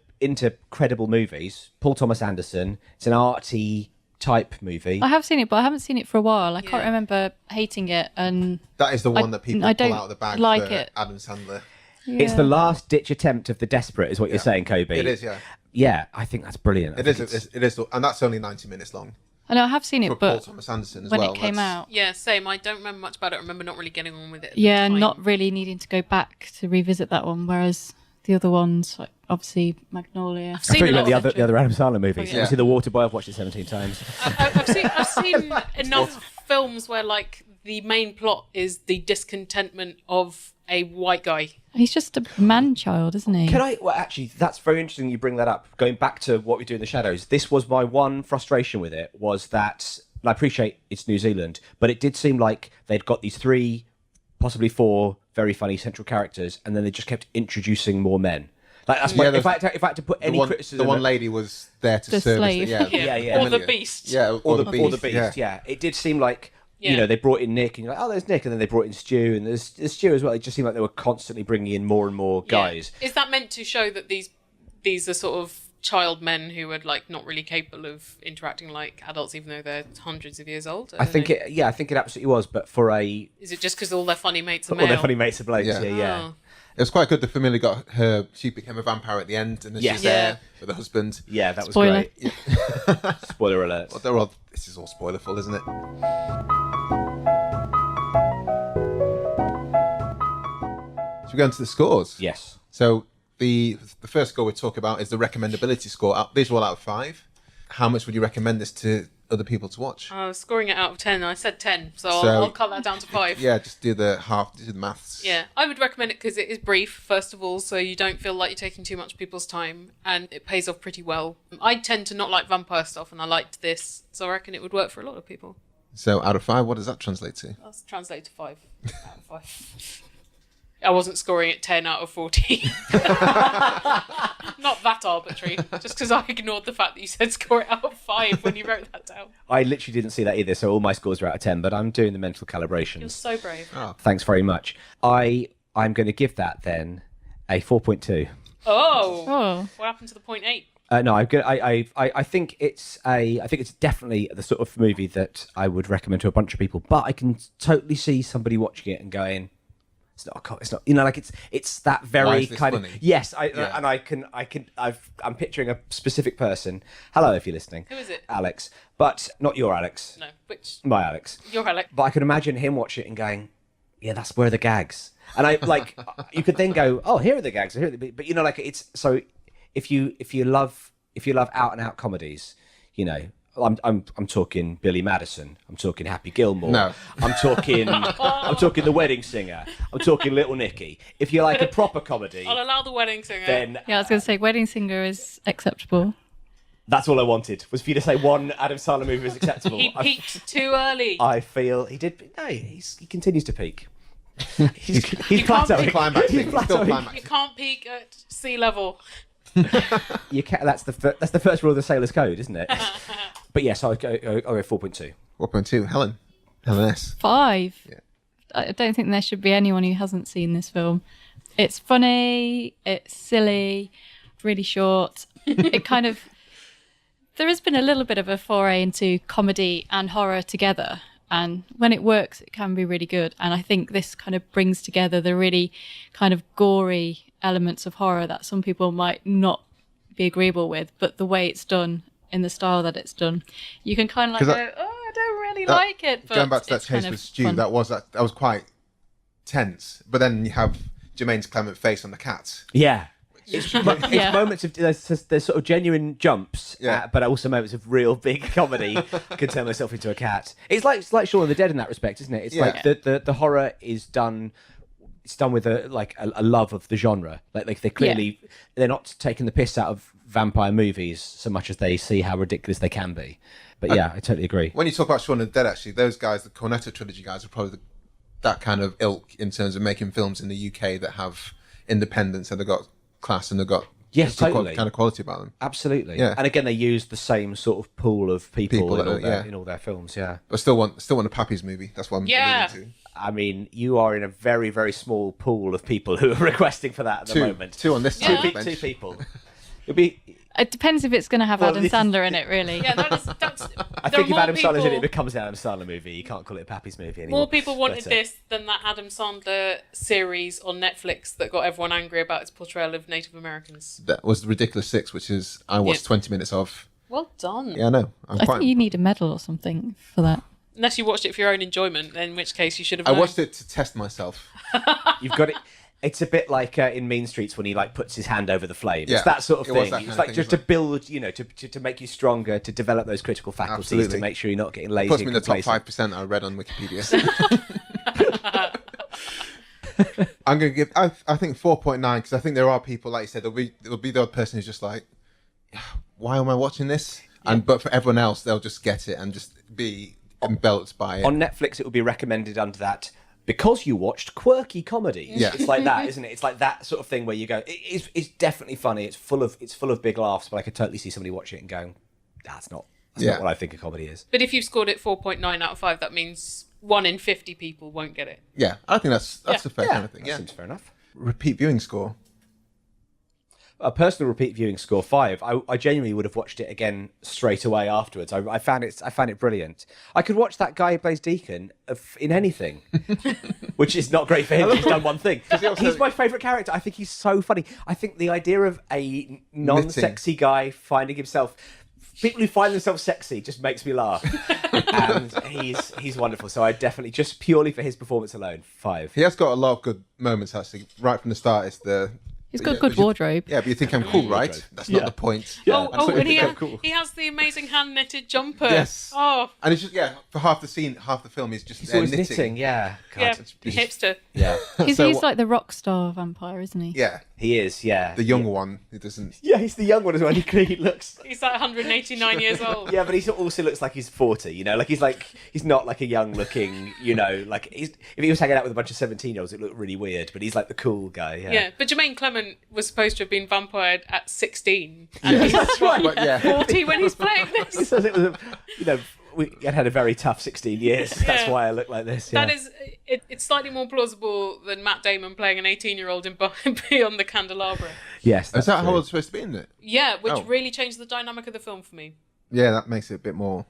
credible movies. Paul Thomas Anderson. It's an arty type movie. I have seen it, but I haven't seen it for a while. I can't remember hating it, and That is the one that people pull don't out of the bag like for it. Adam Sandler. It's the last ditch attempt of the desperate, is what you're saying, Kobe. It is, yeah. Yeah, I think that's brilliant. It is, and that's only 90 minutes long. I know I have seen it, For Paul but Thomas Anderson as when well. it came out, Yeah, same. I don't remember much about it. I remember not really getting on with it. At the yeah, time. not really needing to go back to revisit that one. Whereas the other ones, like obviously Magnolia. I've I seen thought a you lot meant of the other Adam Sandler movies. Oh, yeah. Obviously, The Water Boy, I've watched it 17 times. I've seen enough films where like the main plot is the discontentment of a white guy. He's just a man-child, isn't he? Well, actually, that's very interesting you bring that up. Going back to what we do in the shadows, this was my one frustration with it, was that, and I appreciate it's New Zealand, but it did seem like they'd got these 3, possibly 4 very funny central characters, and then they just kept introducing more men. Like that's if I had to put any criticism, the one lady was there to The service slave. Yeah. Or the beast. Yeah, or the beast. Or the beast. Yeah, it did seem like. You know, they brought in Nick, and you're like, oh, there's Nick, and then they brought in Stu, and there's Stu as well. It just seemed like they were constantly bringing in more and more guys. Yeah. Is that meant to show that these are sort of child men who are like not really capable of interacting like adults, even though they're hundreds of years old? I think it absolutely was. But for is it just because all their funny mates are male? all their funny mates are blokes? Yeah. Oh. It was quite good. The family got her. She became a vampire at the end, and then she's there with her husband. Yeah, that was Spoiler. great. Spoiler alert. Well, this is all spoilerful, isn't it? Should we go into the scores? Yes. So the first score we talk about is the recommendability score. These are all out of 5. How much would you recommend this to other people to watch? I was scoring it out of 10. I said 10, so I'll cut that down to 5. Yeah, just do the maths. Yeah, I would recommend it because it is brief, first of all, so you don't feel like you're taking too much people's time, and it pays off pretty well. I tend to not like vampire stuff, and I liked this, so I reckon it would work for a lot of people. So out of 5, what does that translate to? That's translated to 5 out of 5. I wasn't scoring it 10 out of 40. Not that arbitrary, just because I ignored the fact that you said score it out of 5 when you wrote that down. I literally didn't see that either, so all my scores are out of 10, but I'm doing the mental calibrations. You're so brave. Oh. Thanks very much. I'm going to give that then a 4.2. Oh. What happened to the 0.8? No, I think it's definitely the sort of movie that I would recommend to a bunch of people, but I can totally see somebody watching it and going, it's not, you know, like it's that very kind of, yes, I'm picturing a specific person. Hello, if you're listening. Who is it? Alex, but not your Alex. No, which? My Alex. Your Alex. But I can imagine him watching it and going, yeah, that's where the gags. And I like, you could then go, oh, here are the gags. But you know, like it's so. If you love out and out comedies, you know, I'm talking Billy Madison, I'm talking Happy Gilmore, no. I'm talking The Wedding Singer, I'm talking Little Nicky. If you like a proper comedy, I'll allow The Wedding Singer. Then Yeah, I was going to say Wedding Singer is acceptable. That's all I wanted, was for you to say one Adam Sandler movie was acceptable. He peaked too early. I feel he did. No, he continues to peak. He's can't plateauing. peak. Climaxing. He's Still plateauing. climaxing. You can't peak at sea level. You can't, that's the first rule of the Sailor's Code, isn't it? But yes, I'll go 4.2. 4.2. Helen? Helen. 5. Yeah. I don't think there should be anyone who hasn't seen this film. It's funny, it's silly, really short. It kind of... There has been a little bit of a foray into comedy and horror together. And when it works, it can be really good. And I think this kind of brings together the really kind of gory elements of horror that some people might not be agreeable with. But the way it's done, in the style that it's done, you can kind of like go, I don't really like it. But going back to that it's chase kind with of Stu, fun. that was quite tense. But then you have Jemaine Clement face on the cat. Yeah. It's moments of there's sort of genuine jumps, but also moments of real big comedy. I can turn myself into a cat. It's like Shaun of the Dead in that respect, isn't it? It's like the horror is done. It's done with a love of the genre. Like they clearly they're not taking the piss out of vampire movies so much as they see how ridiculous they can be. But I totally agree. When you talk about Shaun of the Dead, actually, those guys, the Cornetto trilogy guys, are probably that kind of ilk in terms of making films in the UK that have independence and they've got class and they've got totally kind of quality about them. Absolutely. Yeah. And again, they use the same sort of pool of people in all their films. Yeah. But still want a Pappy's movie. That's what I'm alluding to. I mean, you are in a very, very small pool of people who are requesting for that at the moment. Two on this side. Two people. It'll be. It depends if it's going to have Adam Sandler in it, really. Yeah, that's I think if Adam Sandler's in it, it becomes an Adam Sandler movie. You can't call it a Pappy's movie anymore. More people wanted this than that Adam Sandler series on Netflix that got everyone angry about its portrayal of Native Americans. That was the Ridiculous Six, which is I watched 20 minutes of. Well done. Yeah, I know. I think you need a medal or something for that. Unless you watched it for your own enjoyment, in which case you should have I known. watched it to test myself. You've got it. It's a bit like in Mean Streets when he puts his hand over the flame. Yeah, it's that sort of it was thing. that It's kind of like thing, just to build, to make you stronger, to develop those critical faculties, Absolutely. to make sure you're not getting lazy. Puts me in the and top complacent. 5% I read on Wikipedia. I'm going to give, I think 4.9, because I think there are people, like you said, there'll be the odd person who's just like, why am I watching this? But for everyone else, they'll just get it and just be enveloped by it. On Netflix, it will be recommended under that because you watched quirky comedy. Yeah. It's like that, isn't it? It's like that sort of thing where you go, it's definitely funny. It's full of big laughs, but I could totally see somebody watching it and going, that's not what I think a comedy is. But if you've scored it 4.9 out of 5, that means 1 in 50 people won't get it. Yeah, I think that's a fair kind of thing. That seems fair enough. Repeat viewing score. A personal repeat viewing score 5. I genuinely would have watched it again straight away afterwards. I found it brilliant. I could watch that guy who plays Deacon in anything, which is not great for him. He's done one thing. He's my favourite character. I think he's so funny. I think the idea of a non-sexy guy finding himself. People who find themselves sexy just makes me laugh, and he's wonderful. So I definitely, just purely for his performance alone, 5. He has got a lot of good moments actually. Right from the start, it's the. He's got good wardrobe. Yeah, but you think I'm cool, right? That's not the point. Yeah, and he has the amazing hand-knitted jumper. Yes. Oh. And it's just, for half the film, he's just always knitting. Yeah. God, hipster. Yeah. He's like the rock star vampire, isn't he? Yeah. He is, yeah. The younger one who doesn't... Yeah, he's the young one as well. He looks... He's like 189 years old. Yeah, but he also looks like he's 40, he's not like a young looking, if he was hanging out with a bunch of 17-year-olds, it looked really weird, but he's like the cool guy, Yeah, but Jemaine Clement was supposed to have been vampired at 16. And he's that's right. But, 40 when he's playing this. He says it was we had a very tough 16 years. That's why I look like this. Yeah. That is, it's slightly more plausible than Matt Damon playing an 18-year-old in Beyond the Candelabra. Yes, is that how it's supposed to be, isn't it? Yeah, which really changed the dynamic of the film for me. Yeah, that makes it a bit more...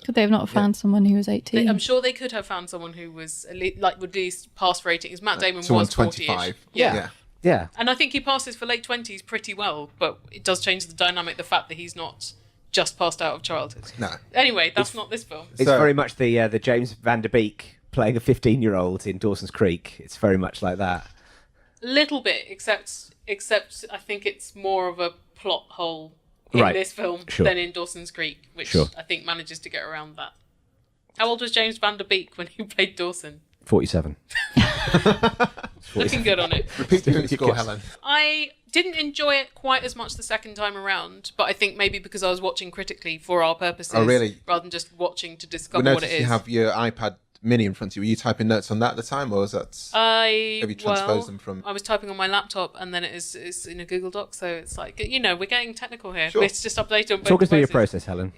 Could they have not found someone who was 18? I'm sure they could have found someone who was would at least pass ratings. Matt Damon was 25. 40-ish. Yeah. And I think he passes for late 20s pretty well, but it does change the dynamic, the fact that he's not just passed out of childhood. No. Anyway, that's not this film. It's very much the James Van Der Beek playing a 15-year-old in Dawson's Creek. It's very much like that. Little bit, except I think it's more of a plot hole in this film than in Dawson's Creek, which I think manages to get around that. How old was James Van Der Beek when he played Dawson? 47. Looking good on it. Repeat viewing score, Helen. I didn't enjoy it quite as much the second time around, but I think maybe because I was watching critically for our purposes, rather than just watching to discover what it is. You have your iPad Mini in front of you. Were you typing notes on that at the time, or was that? Have you transposed them from? I was typing on my laptop, and then it's in a Google Doc, so it's like we're getting technical here. Sure. It's just updated on both Talk us through your devices. process, Helen.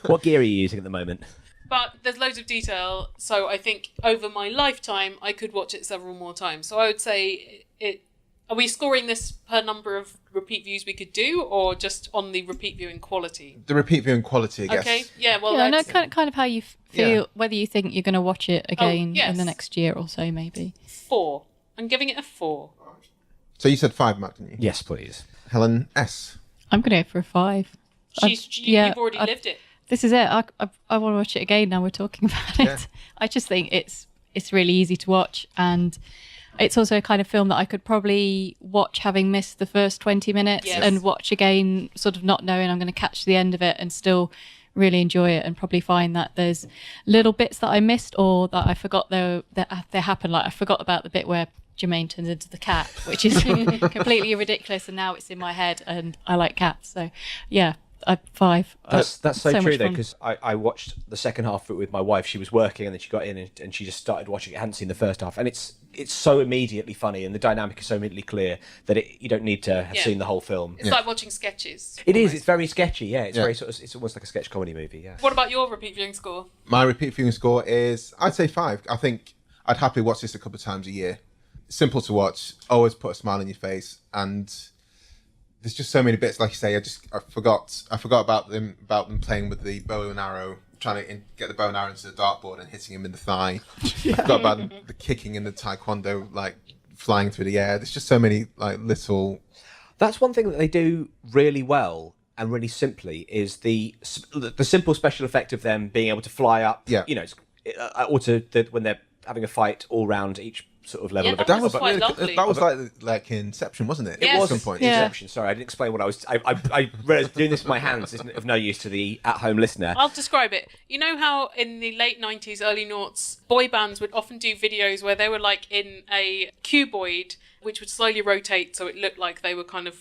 What gear are you using at the moment? But there's loads of detail, so I think over my lifetime, I could watch it several more times. So I would say it... Are we scoring this per number of repeat views we could do, or just on the repeat viewing quality? The repeat viewing quality, I guess. Okay, yeah, well, I know that's... kind of how you feel, whether you think you're going to watch it again in the next year or so, maybe. 4. I'm giving it a 4. So you said 5, Matt, didn't you? Yes, please. Helen, S. I'm going to go for a 5. You've already lived it. This is it. I want to watch it again now we're talking about it. Yeah. I just think it's really easy to watch, and it's also a kind of film that I could probably watch having missed the first 20 minutes and watch again sort of not knowing I'm going to catch the end of it and still really enjoy it, and probably find that there's little bits that I missed or that I forgot they happened. Like I forgot about the bit where Jemaine turns into the cat, which is completely ridiculous, and now it's in my head and I like cats. So yeah. 5. That's so true much though, fun. because I watched the second half of it with my wife. She was working and then she got in and she just started watching it. I hadn't seen the first half, and it's so immediately funny and the dynamic is so immediately clear that you don't need to have seen the whole film. It's like watching sketches. It is. It's very sketchy. Yeah, it's very sort of. It's almost like a sketch comedy movie. Yeah. What about your repeat viewing score? My repeat viewing score is, I'd say 5. I think I'd happily watch this a couple of times a year. Simple to watch, always put a smile on your face, and there's just so many bits. Like you say, I forgot about them playing with the bow and arrow, trying to get the bow and arrow into the dartboard and hitting him in the thigh. I forgot about the kicking in the taekwondo, like flying through the air. There's just so many like little. That's one thing that they do really well and really simply is the simple special effect of them being able to fly up. Yeah. You know, when they're having a fight all round each sort of level of that was quite lovely. That was like Inception, wasn't it? Yes. At some point. Yeah. Inception. Sorry, I didn't explain what I was. I realised doing this with my hands is of no use to the at-home listener. I'll describe it. You know how in the late 90s, early noughts, boy bands would often do videos where they were like in a cuboid, which would slowly rotate so it looked like they were kind of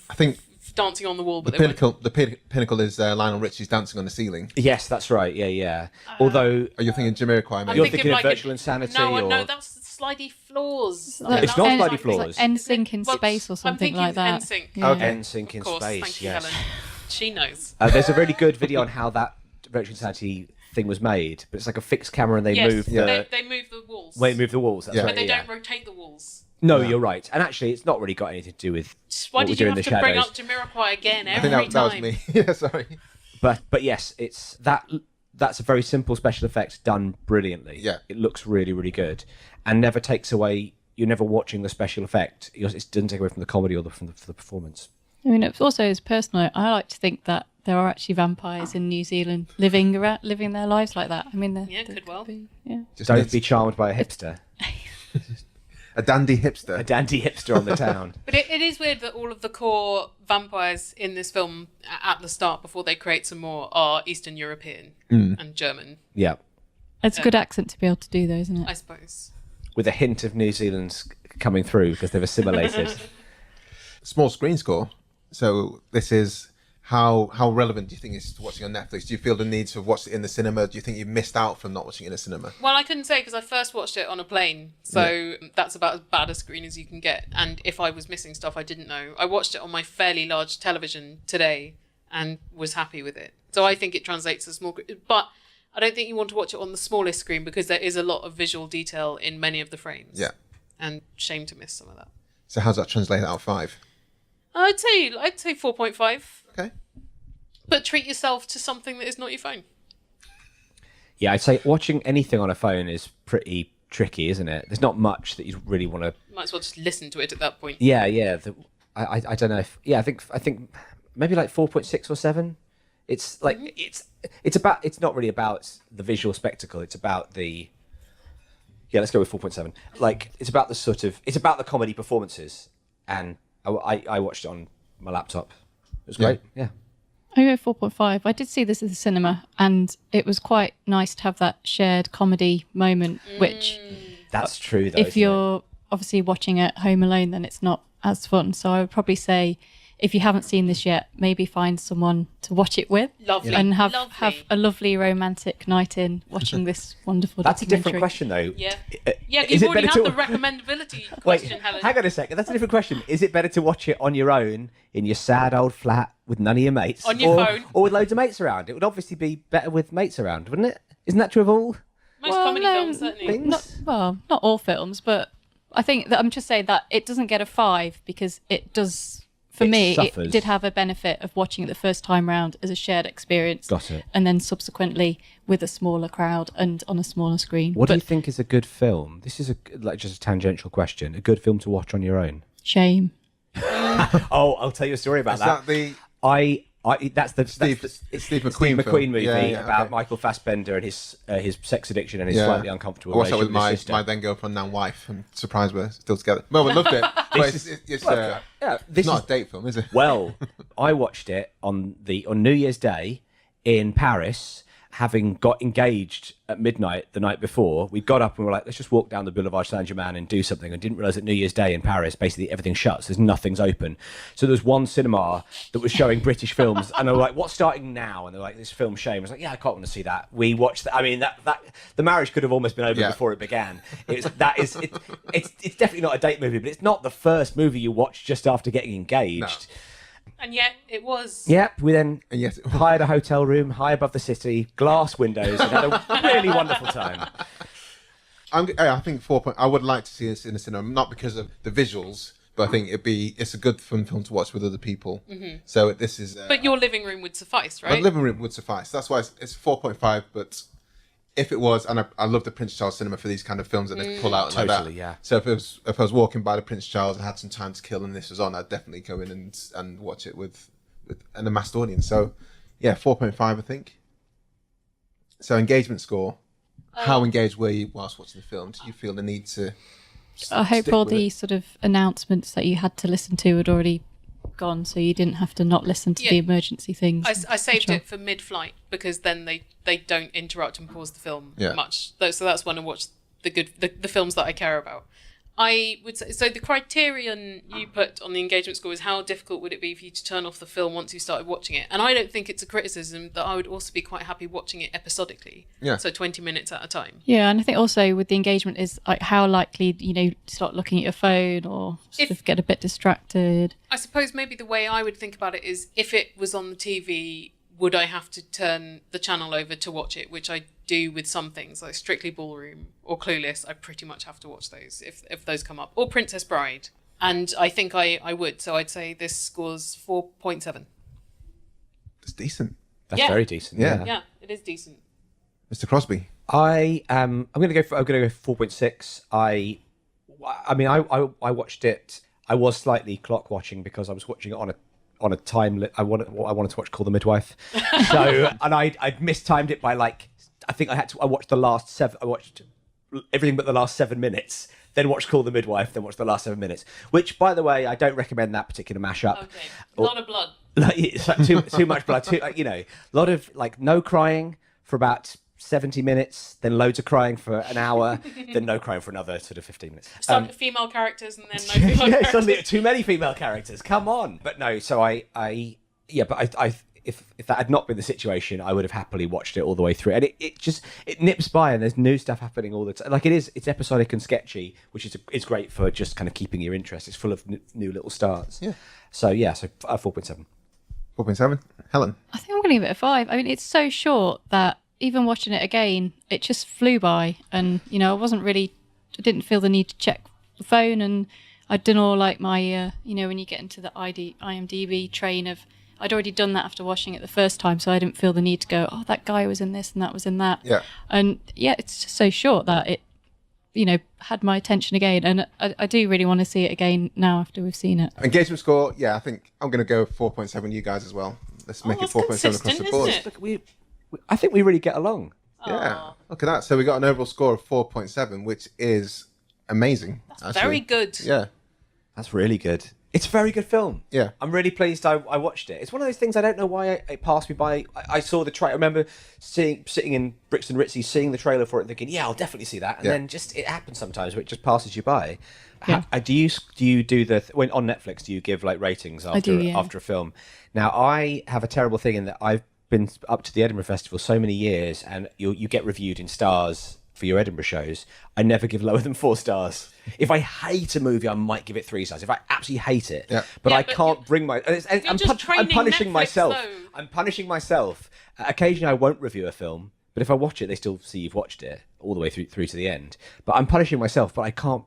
dancing on the wall. But the pinnacle is Lionel Richie's dancing on the ceiling. Yes, that's right. Yeah. Although, Are you thinking Jamiroquai? Maybe? You're thinking of Virtual Insanity? No, that's Slidey Floors. It's not Slidey Floors. It's like NSYNC in space or something like that. NSYNC. Yeah. Okay. NSYNC in Of course, space. thank you, Yes. Helen. She knows. There's a really good video on how that Virtual Insanity thing was made, but it's like a fixed camera and they move the they move the walls. they move the walls. That's Yeah. right. But they yeah. don't rotate the walls. No, you're right. And actually, it's not really got anything to do with Why what did we do you in have the to bring shadows. up Jamiroquai again I every think that was time? me. Yeah, sorry. But yes, it's that's a very simple special effect done brilliantly. Yeah. It looks really, really good and never takes away. You're never watching the special effect. It doesn't take away from the comedy or from the performance. I mean, it's also as personal. I like to think that there are actually vampires in New Zealand living their lives like that. I mean, Could well. Yeah. Don't be charmed by a hipster. A dandy hipster. A dandy hipster on the town. But it is weird that all of the core vampires in this film at the start, before they create some more, are Eastern European and German, Yeah. It's a good accent to be able to do, though, isn't it? I suppose. With a hint of New Zealand's coming through because they've assimilated. Small screen score. So this is how relevant do you think it is to watching on Netflix? Do you feel the need to watch it in the cinema? Do you think you missed out from not watching it in the cinema? Well, I couldn't say because I first watched it on a plane, so that's about as bad a screen as you can get. And if I was missing stuff I didn't know, I watched it on my fairly large television today and was happy with it. So I think it translates to small, but I don't think you want to watch it on the smallest screen because there is a lot of visual detail in many of the frames. Yeah. And shame to miss some of that. So how's that translate out of 5? I'd say 4.5. Okay. But treat yourself to something that is not your phone. Yeah, I'd say watching anything on a phone is pretty tricky, isn't it? There's not much that you really want to. Might as well just listen to it at that point. Yeah. I don't know if. Yeah, I think maybe like 4.6 or 7. It's like it's not really about the visual spectacle. It's about the. Yeah, let's go with 4.7. Like it's about the comedy performances, and I watched it on my laptop. It was great. Yeah. I go 4.5. I did see this at the cinema, and it was quite nice to have that shared comedy moment, which That's true, though. if you're obviously watching at home alone, then it's not as fun. So I would probably say, if you haven't seen this yet, maybe find someone to watch it with. Lovely. And have a lovely romantic night in watching this wonderful That's a different documentary. question, though. Yeah. Is You've it already better had to- the recommendability Wait, question, Helen. hang on a second. That's a different question. Is it better to watch it on your own in your sad old flat with none of your mates, On your phone? or with loads of mates around? It would obviously be better with mates around, wouldn't it? Isn't that true of all? Most comedy films, certainly. Things? Not all films, but I think that I'm just saying that it doesn't get a 5 because it does. For me, suffers. it did have a benefit of watching it the first time round as a shared experience. Got it. And then subsequently with a smaller crowd and on a smaller screen. What do you think is a good film? This is just a tangential question. A good film to watch on your own? Shame. Oh, I'll tell you a story about that. Is that the That's the Steve McQueen Steve film? McQueen movie Yeah, about Michael Fassbender and his sex addiction and his Yeah. slightly uncomfortable I watched that relationship with with his sister. my then girlfriend, now wife. I'm surprised we're still together. Well, we loved it. But it's not a date film, is it? Well, I watched it on New Year's Day in Paris, having got engaged at midnight the night before. We got up and we were like, let's just walk down the Boulevard Saint-Germain and do something. And didn't realise that New Year's Day in Paris, basically everything shuts. There's nothing's open. So there's one cinema that was showing British films. And they were like, what's starting now? And they're like, this film Shame. I was like, yeah, I can't want to see that. We watched that. I mean, that the marriage could have almost been over before it began. It's definitely not a date movie, but it's not the first movie you watch just after getting engaged. No. And yet it was. Yep, we then And yes, hired a hotel room high above the city, glass windows, and had a really wonderful time. I think 4 point. I would like to see this in a cinema, not because of the visuals, but I think it's a good fun film to watch with other people. Mm-hmm. So this is. But your living room would suffice, right? My living room would suffice. That's why it's 4.5. But if it was, and I love the Prince Charles Cinema for these kind of films that they pull out like that. Totally, yeah. So if I was walking by the Prince Charles and had some time to kill and this was on, I'd definitely go in and watch it with an amassed audience. So yeah, 4.5 I think. So engagement score. How engaged were you whilst watching the film? Did you feel the need to? I hope stick all with the it? sort of announcements that you had to listen to had already gone, so you didn't have to not listen to the emergency things. I saved it for mid-flight because then they don't interrupt and pause the film much. So that's when I watch the films that I care about. I would say, so the criterion you put on the engagement score is how difficult would it be for you to turn off the film once you started watching it? And I don't think it's a criticism that I would also be quite happy watching it episodically. Yeah. So 20 minutes at a time. Yeah, and I think also with the engagement is like how likely, to start looking at your phone or sort of get a bit distracted. I suppose maybe the way I would think about it is if it was on the TV, would I have to turn the channel over to watch it, which I do with some things, like Strictly Ballroom or Clueless. I pretty much have to watch those if those come up. Or Princess Bride. And I think I would. So I'd say this scores 4.7. It's decent. That's very decent. Yeah. Yeah, it is decent. Mr. Crosby. I'm gonna go 4.6. I watched it. I was slightly clock watching because I was watching it on a time. I wanted to watch Call the Midwife. So and I'd mistimed it by I watched the last 7. I watched everything but the last 7 minutes. Then watched Call the Midwife. Then watched the last 7 minutes. Which, by the way, I don't recommend that particular mashup. Okay, a lot of blood. It's like too much blood. A lot of no crying for about 70 minutes, then loads of crying for an hour, then no crying for another sort of 15 minutes. Some female characters and then no female characters. Suddenly too many female characters. Come on. But no, so if that had not been the situation, I would have happily watched it all the way through. And it nips by and there's new stuff happening all the time. Like it's episodic and sketchy, which is great for just kind of keeping your interest. It's full of new little starts. Yeah. So 4.7. 4.7. Helen. I think I'm going to give it a 5. I mean, it's so short that even watching it again, it just flew by. And, I didn't feel the need to check the phone. And I'd done all like my, when you get into the IMDb train of, I'd already done that after watching it the first time. So I didn't feel the need to go, oh, that guy was in this and that was in that. Yeah. And yeah, it's just so short that it, had my attention again. And I do really want to see it again now after we've seen it. Engagement score, yeah, I think I'm going to go 4.7 you guys as well. Let's make it 4.7 across the board. Isn't it? I think we really get along. Yeah, look at that. So we got an overall score of 4.7, which is amazing. That's very good. Yeah. That's really good. It's a very good film. Yeah. I'm really pleased I watched it. It's one of those things I don't know why it passed me by. I saw the trailer. I remember sitting in Brixton Ritzy, seeing the trailer for it and thinking, yeah, I'll definitely see that. And then it happens sometimes where it just passes you by. Yeah. Do you do when on Netflix, do you give ratings after a film? Now, I have a terrible thing in that I've been up to the Edinburgh Festival so many years and you get reviewed in stars for your Edinburgh shows. I never give lower than 4 stars. If I hate a movie, I might give it 3 stars. If I absolutely hate it, but I can't bring my. I'm punishing Netflix, myself. though. I'm punishing myself. Occasionally, I won't review a film But if I watch it, they still see you've watched it all the way through to the end. But I'm punishing myself, but I can't,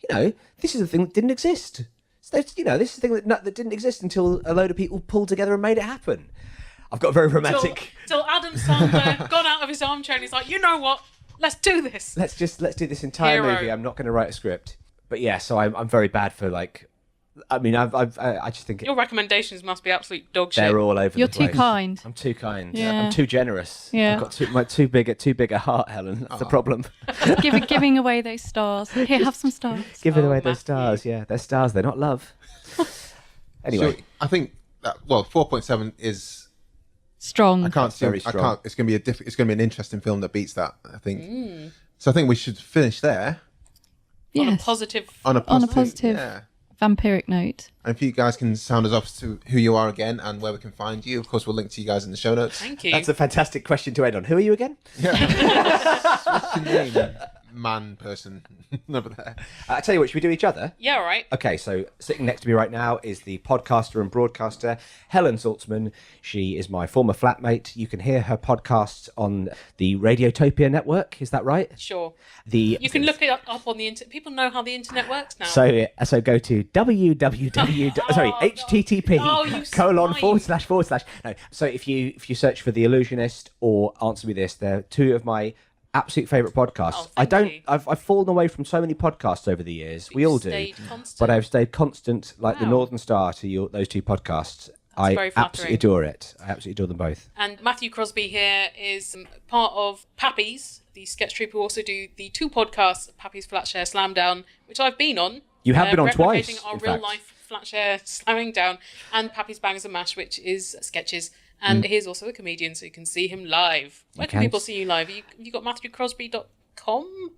this is a thing that didn't exist. So, this is a thing that didn't exist until a load of people pulled together and made it happen. I've got a very romantic... Till Adam Sandler got out of his armchair and he's like, you know what? Let's do this. Let's do this entire movie. I'm not going to write a script. But yeah, so I'm very bad for I just think your recommendations must be absolute dog shit. They're all over You're the place. too kind. I'm too kind. Yeah. I'm too generous. Yeah. I've got too big a heart, Helen. That's the problem. Giving away those stars. Here, have some stars. Giving away Matthew. those stars. Yeah, they're stars. They're not love. Anyway, So I think that, 4.7 is Strong. I can't see. Very I strong. can't. It's going to be it's going to be an interesting film that beats that. I think. So I think we should finish there On a Yes. positive. on a positive. positive- Yeah. Vampiric note. And if you guys can sound us off to who you are again and where we can find you, of course we'll link to you guys in the show notes. Thank you. that's a fantastic question to end on. Who are you again? What's your name, man, person over there? I tell you what, should we do each other? Yeah, all right. Okay, so sitting next to me right now is the podcaster and broadcaster, Helen Zaltzman. She is my former flatmate. You can hear her podcasts on the Radiotopia network. Is that right? Sure. You You can look it up on the internet. People know how the internet works now. So go to http Oh, you ://. No, so if you search for The Allusionist or Answer Me This, they're two of my absolute favourite podcasts. Oh, thank you. I've fallen away from so many podcasts over the years. We you've all do. stayed constant. But I've stayed constant like the Wow. Northern Star to those two podcasts. very I flattering. absolutely adore it. I absolutely adore them both. And Matthew Crosby here is part of Pappy's, the sketch troupe who also do the two podcasts, Pappy's Flatshare Slamdown, which I've been on. You have been on replicating twice, our in real fact. life Flatshare Slamming Down, and Pappy's Bangers and Mash, which is sketches. And he's also a comedian, so you can see him live. Where can can. people see you live? Have you got MatthewCrosby.com?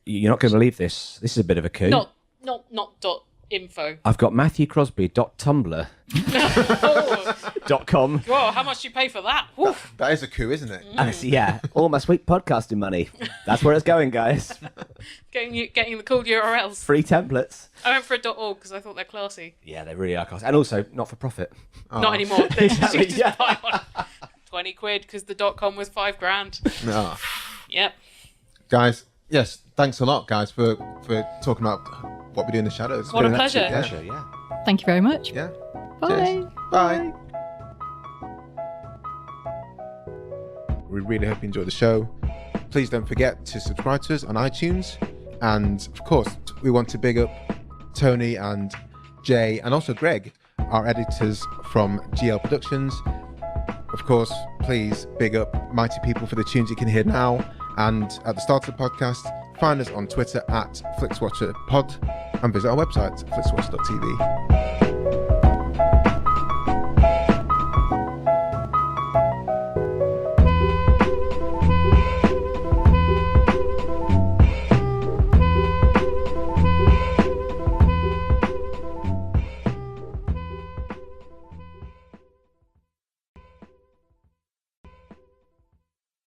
You're not going to believe this. This is a bit of a coup. Not .info. I've got MatthewCrosby.tumblr.com. Whoa, how much do you pay for that? Woof. That is a coup, isn't it? And it's, all my sweet podcasting money. That's where it's going, guys. Getting the cool URLs. Free templates. I went for a .org because I thought they're classy. Yeah, they really are class. And also, not for profit. Not anymore. They Exactly, just yeah. buy one. 20 quid because the .com was $5,000. No. Yep. Guys, yes, thanks a lot, guys, for talking about what we do in the shadows. What a Been an pleasure. absolute pleasure, yeah. Thank you very much. Yeah. Bye. Cheers. Bye. We really hope you enjoyed the show. Please don't forget to subscribe to us on iTunes. And of course, we want to big up Tony and Jay and also Greg, our editors from GL Productions. Of course, please big up Mighty People for the tunes you can hear now. And at the start of the podcast, find us on Twitter at FlixWatcherPod and visit our website, flixwatcher.tv.